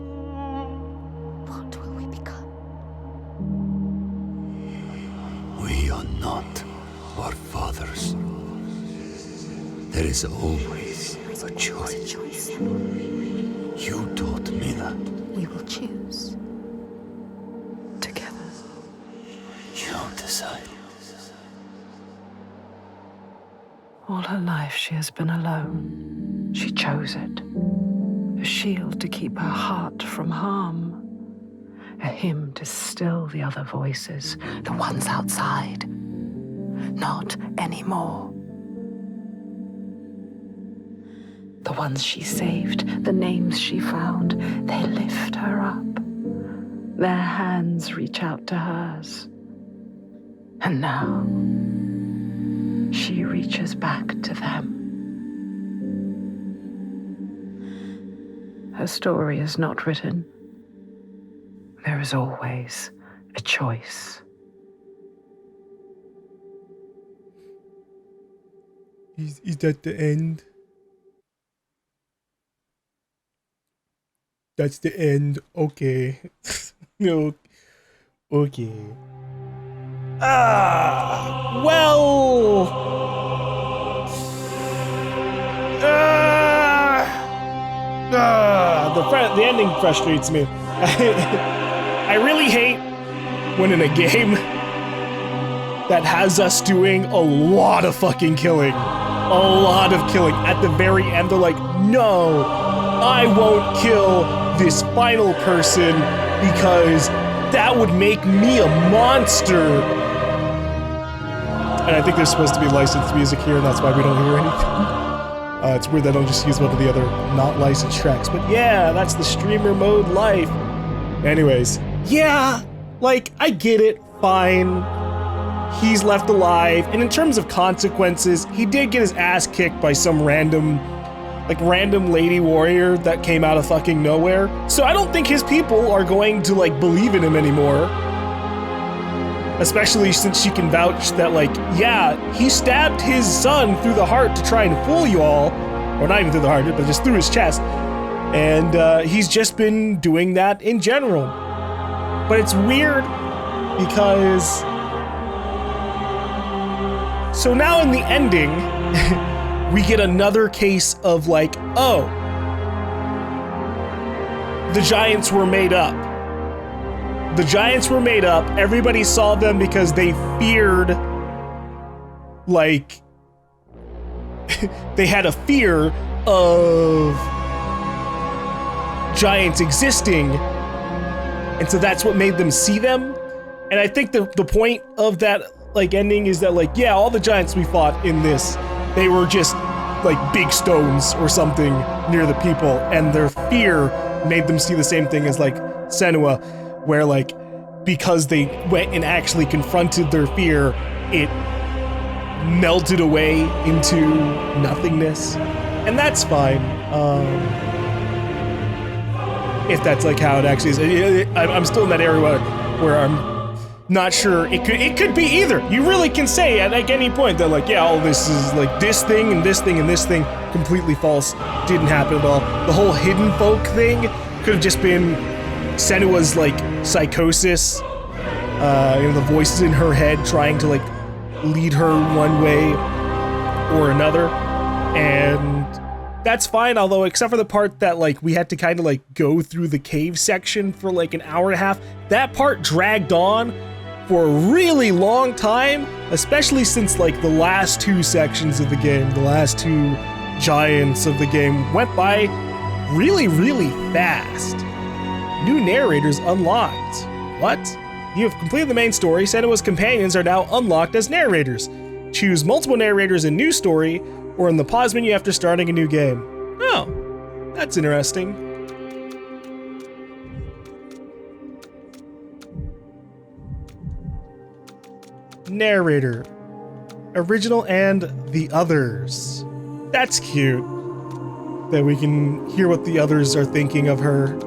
What will we become? We are not our fathers. There is always a choice. You taught me that. We will choose. Together. You decide. All her life she has been alone. She chose it. A shield to keep her heart from harm. A hymn to still the other voices, the ones outside. Not anymore. The ones she saved, the names she found, they lift her up. Their hands reach out to hers. And now, she reaches back to them. Her story is not written. There is always a choice. Is that the end? That's the end. Okay. No. Okay. Well. The ending frustrates me. I really hate when in a game that has us doing a lot of fucking killing. A lot of killing. At the very end, they're like, no, I won't kill this final person because that would make me a monster. And I think there's supposed to be licensed music here, and that's why we don't hear anything. It's weird they don't just use one of the other not licensed tracks. But yeah, that's the streamer mode life. Anyways, yeah, like, I get it, fine. He's left alive. And in terms of consequences, he did get his ass kicked by some random lady warrior that came out of fucking nowhere. So I don't think his people are going to, like, believe in him anymore. Especially since she can vouch that, like, yeah, he stabbed his son through the heart to try and fool you all. Or not even through the heart, but just through his chest. And he's just been doing that in general. But it's weird because... So now in the ending, we get another case of, like, oh, the giants were made up. The giants were made up. Everybody saw them because they feared, like, they had a fear of giants existing. And so that's what made them see them. And I think the point of that, like, ending is that, like, yeah, all the giants we fought in this, they were just, like, big stones or something near the people. And their fear made them see the same thing as, like, Senua, where, like, because they went and actually confronted their fear, it melted away into nothingness. And that's fine. If that's, like, how it actually is. I'm still in that area where I'm not sure. It could be either. You really can say at, like, any point that, like, yeah, all this is, like, this thing and this thing and this thing, completely false. Didn't happen at all. The whole hidden folk thing could have just been Senua's, like, psychosis, the voices in her head trying to, like, lead her one way or another, and that's fine, although except for the part that, like, we had to kind of, like, go through the cave section for, like, an hour and a half, that part dragged on for a really long time, especially since, like, the last two sections of the game, the last two giants of the game went by really, really fast. New narrators unlocked. What? You have completed the main story. Senua's companions are now unlocked as narrators. Choose multiple narrators in new story, or in the pause menu after starting a new game. Oh, that's interesting. Narrator. Original and the others. That's cute. That we can hear what the others are thinking of her,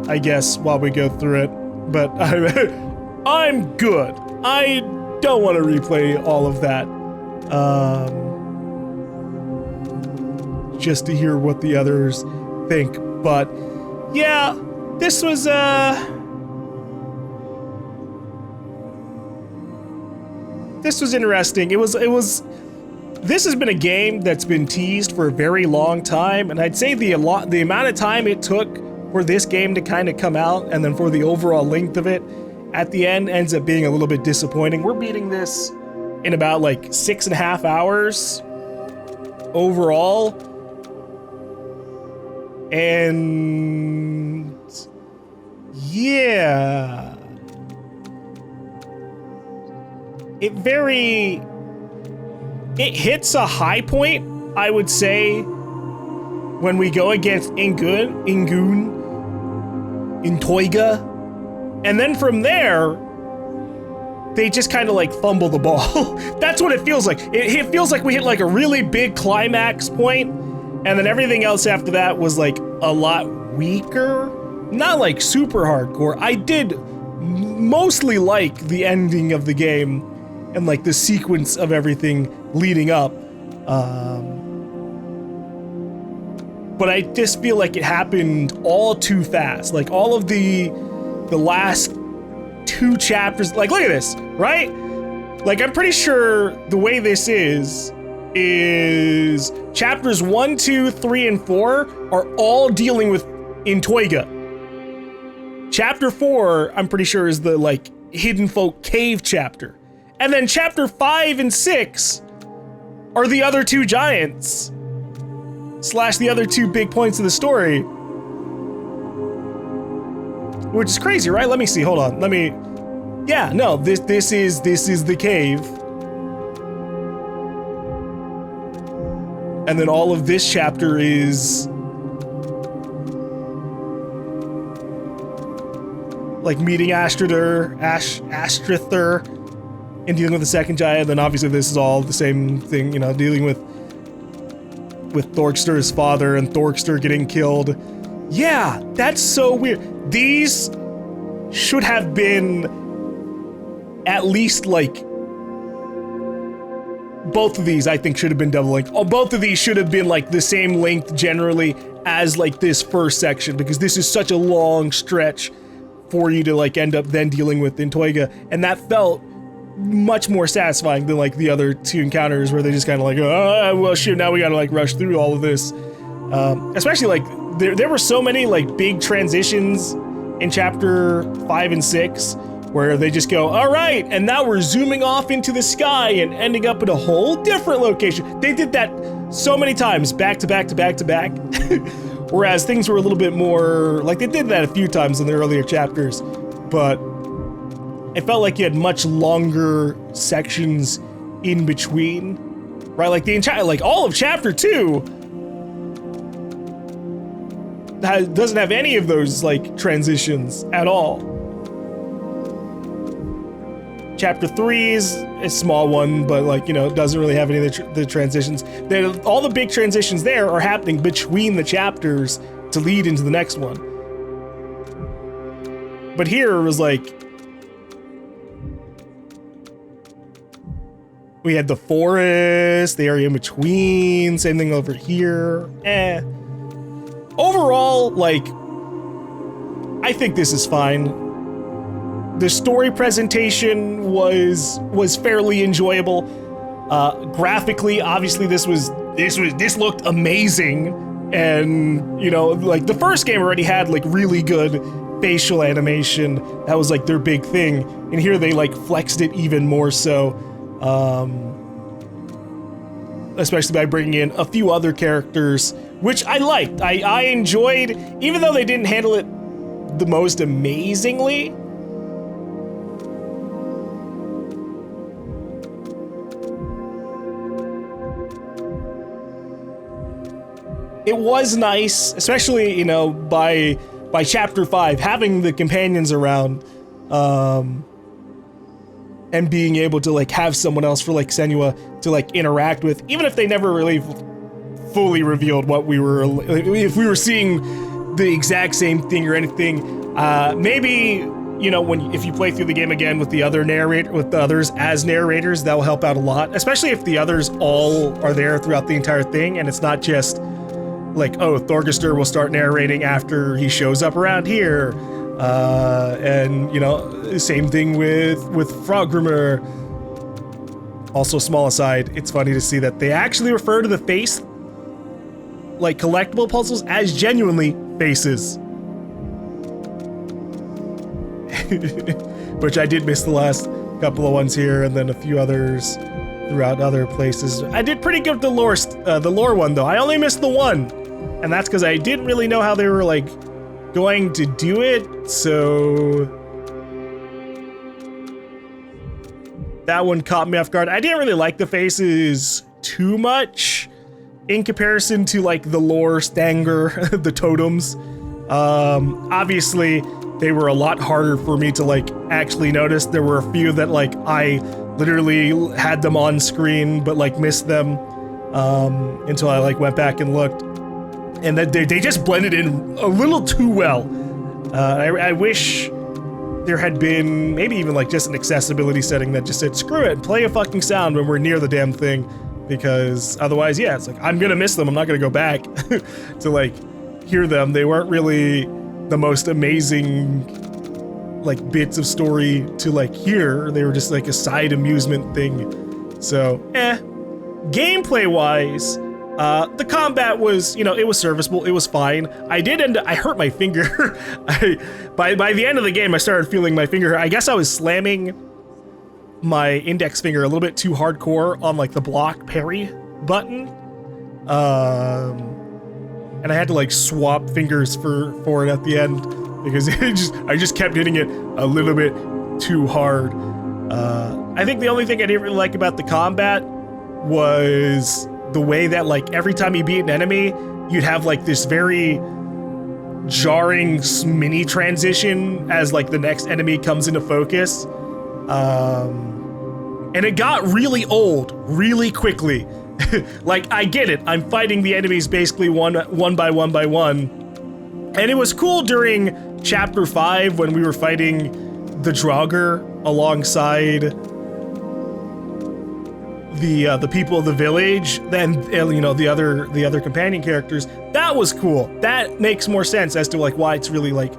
I guess, while we go through it. But I'm good. I don't want to replay all of that. Just to hear what the others think. But yeah, this was interesting. This has been a game that's been teased for a very long time, and I'd say the amount of time it took for this game to kind of come out, and then for the overall length of it at the end ends up being a little bit disappointing. We're beating this in about, like, 6.5 hours overall. And yeah, it hits a high point, I would say, when we go against Ingun, Toiga, and then from there, they just kind of, like, fumble the ball. That's what it feels like. It feels like we hit, like, a really big climax point, and then everything else after that was, like, a lot weaker. Not, like, super hardcore. I did mostly like the ending of the game and, like, the sequence of everything leading up. But I just feel like it happened all too fast. Like, all of the last 2 chapters, like, look at this, right? Like, I'm pretty sure the way this is chapters 1, 2, 3, and 4 are all dealing with Toiga. Chapter 4, I'm pretty sure, is the, like, Hidden Folk Cave chapter. And then chapter 5 and 6 are the other 2 giants. / the other 2 big points of the story. Which is crazy, right? Let me see, hold on. Yeah, no, this is the cave. And then all of this chapter is like meeting Astrither and dealing with the second giant. Then obviously this is all the same thing, you know, dealing with Thorkster's father and Thorkster getting killed. Yeah, that's so weird. These should have been at least like, both of these I think should have been double length. Oh, both of these should have been like the same length generally as like this first section, because this is such a long stretch for you to like end up then dealing with in Toyga, and that felt much more satisfying than like the other two encounters where they just kind of like, oh, well shoot, now we gotta like rush through all of this. Especially like there were so many like big transitions in chapter 5 and 6 where they just go, all right, and now we're zooming off into the sky and ending up at a whole different location. They did that so many times, back to back to back to back. Whereas things were a little bit more, like they did that a few times in the earlier chapters, but it felt like you had much longer sections in between, right? Like the entire, like all of chapter 2 doesn't have any of those like transitions at all. Chapter 3 is a small one, but like, you know, it doesn't really have any of the transitions. All the big transitions there are happening between the chapters to lead into the next one. But here it was like, we had the forest, the area in between, same thing over here. Overall, like, I think this is fine. The story presentation was fairly enjoyable. Graphically, obviously, this looked amazing, and you know, like the first game already had like really good facial animation. That was like their big thing, and here they like flexed it even more so, especially by bringing in a few other characters, which I liked. I enjoyed, even though they didn't handle it the most amazingly. It was nice, especially, you know, by chapter 5, having the companions around, and being able to like have someone else for like Senua to like interact with, even if they never really fully revealed what we were, if we were seeing the exact same thing or anything. Maybe, you know, if you play through the game again with the others as narrators, that will help out a lot, especially if the others all are there throughout the entire thing, and it's not just like, oh, Thorkester will start narrating after he shows up around here, and you know, same thing with Frogrimmer. Also, small aside, it's funny to see that they actually refer to the face, like collectible puzzles, as genuinely faces. Which I did miss the last couple of ones here, and then a few others throughout other places. I did pretty good with the lore one though. I only missed the one. And that's because I didn't really know how they were like going to do it, so that one caught me off guard. I didn't really like the faces too much in comparison to like the lore Stanger, the totems. Obviously they were a lot harder for me to like actually notice. There were a few that like I literally had them on screen but like missed them until I like went back and looked. And that they just blended in a little too well. I wish there had been maybe even like just an accessibility setting that just said, screw it, play a fucking sound when we're near the damn thing. Because otherwise, yeah, it's like, I'm gonna miss them. I'm not gonna go back to like hear them. They weren't really the most amazing like bits of story to like hear. They were just like a side amusement thing. So, gameplay wise, the combat was, you know, it was serviceable. It was fine. I hurt my finger. By the end of the game, I started feeling my finger. I guess I was slamming my index finger a little bit too hardcore on like the block parry button. And I had to like swap fingers for it at the end because I just kept hitting it a little bit too hard. I think the only thing I didn't really like about the combat was the way that like every time you beat an enemy, you'd have like this very jarring mini transition as like the next enemy comes into focus. And it got really old really quickly. Like, I get it. I'm fighting the enemies basically one by one. And it was cool during Chapter 5 when we were fighting the Draugr alongside the people of the village, then the other companion characters. That was cool. That makes more sense as to like why it's really like,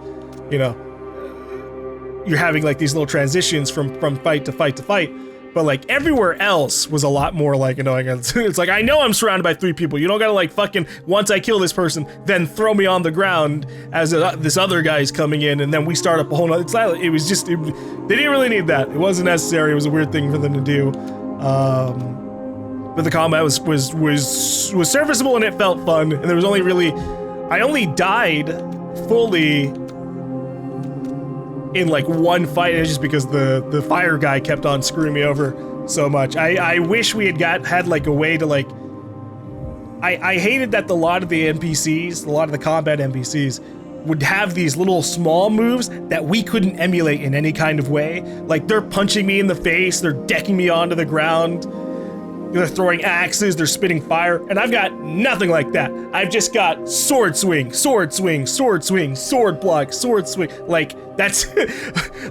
you're having like these little transitions from fight to fight to fight. But like everywhere else was a lot more like annoying. It's like, I know I'm surrounded by 3 people. You don't gotta like fucking, once I kill this person, then throw me on the ground as this other guy's coming in, and then we start up a whole nother. It was just, they didn't really need that. It wasn't necessary. It was a weird thing for them to do. But the combat was serviceable and it felt fun. And there was I only died fully in like one fight, just because the fire guy kept on screwing me over so much. I wish we had like a way to like, I hated that a lot of the NPCs, a lot of the combat NPCs would have these little small moves that we couldn't emulate in any kind of way. Like they're punching me in the face, they're decking me onto the ground, they're throwing axes, they're spitting fire, and I've got nothing like that. I've just got sword swing, sword swing, sword swing, sword block, sword swing. Like, that's,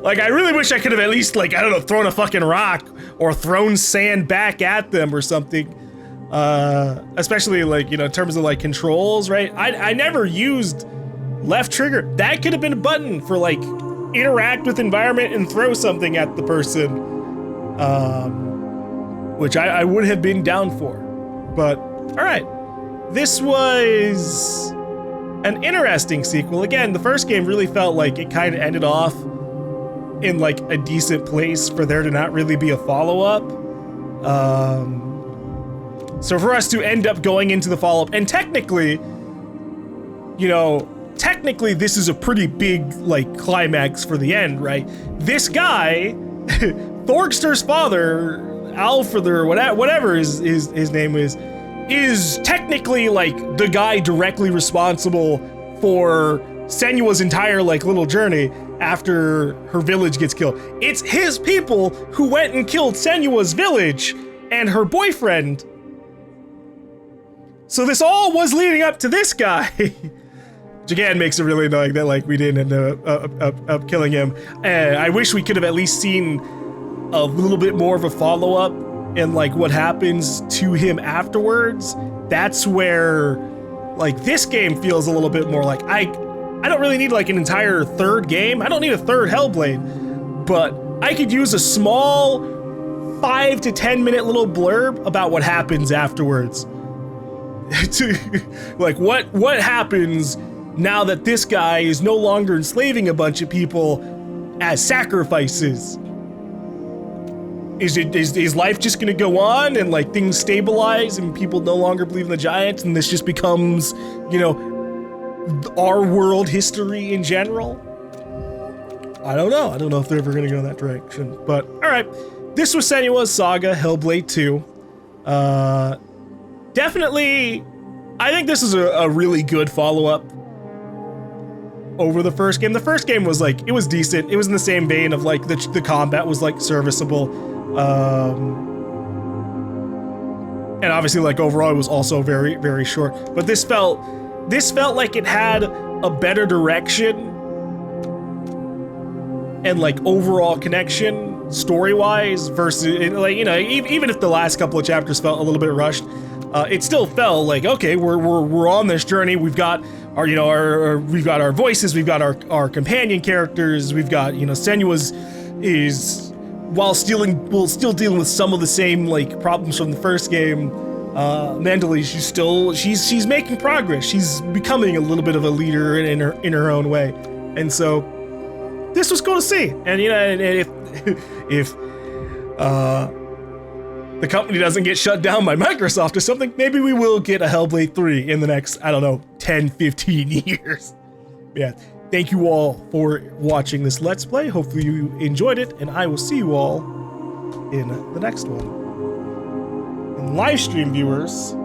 like, I really wish I could have at least, like, I don't know, thrown a fucking rock or thrown sand back at them or something. Especially, like, in terms of, like, controls, right? I never used left trigger. That could have been a button for, like, interact with environment and throw something at the person. Which I would have been down for. But, alright. This was an interesting sequel. Again, the first game really felt like it kind of ended off in like a decent place for there to not really be a follow-up. So for us to end up going into the follow-up, and technically, this is a pretty big like climax for the end, right? This guy, Thorgster's father, Alfred or whatever his name is technically like the guy directly responsible for Senua's entire like little journey after her village gets killed. It's his people who went and killed Senua's village and her boyfriend. So this all was leading up to this guy. Which again makes it really annoying that like we didn't end up killing him. And I wish we could have at least seen a little bit more of a follow-up and like what happens to him afterwards. That's where like this game feels a little bit more like I don't really need like an entire third game. I don't need a third Hellblade, but I could use a small 5 to 10 minute little blurb about what happens afterwards. Like what happens now that this guy is no longer enslaving a bunch of people as sacrifices. Is life just gonna go on and like things stabilize and people no longer believe in the giants and this just becomes, our world history in general? I don't know. I don't know if they're ever gonna go in that direction. But alright, this was Senua's Saga, Hellblade 2. Definitely, I think this is a really good follow-up over the first game. The first game was like, it was decent. It was in the same vein of like the combat was like serviceable. And obviously like overall it was also very, very short, but this felt like it had a better direction and like overall connection story-wise versus like, even if the last couple of chapters felt a little bit rushed, it still felt like, okay, we're on this journey. We've got our we've got our voices, we've got our companion characters, we've got, Senua's is while still dealing with some of the same like problems from the first game, mentally she's making progress. She's becoming a little bit of a leader in her own way, and so this was cool to see. And and if the company doesn't get shut down by Microsoft or something, maybe we will get a Hellblade 3 in the next, I don't know, 10, 15 years. Yeah. Thank you all for watching this Let's Play. Hopefully you enjoyed it, and I will see you all in the next one. And live stream viewers,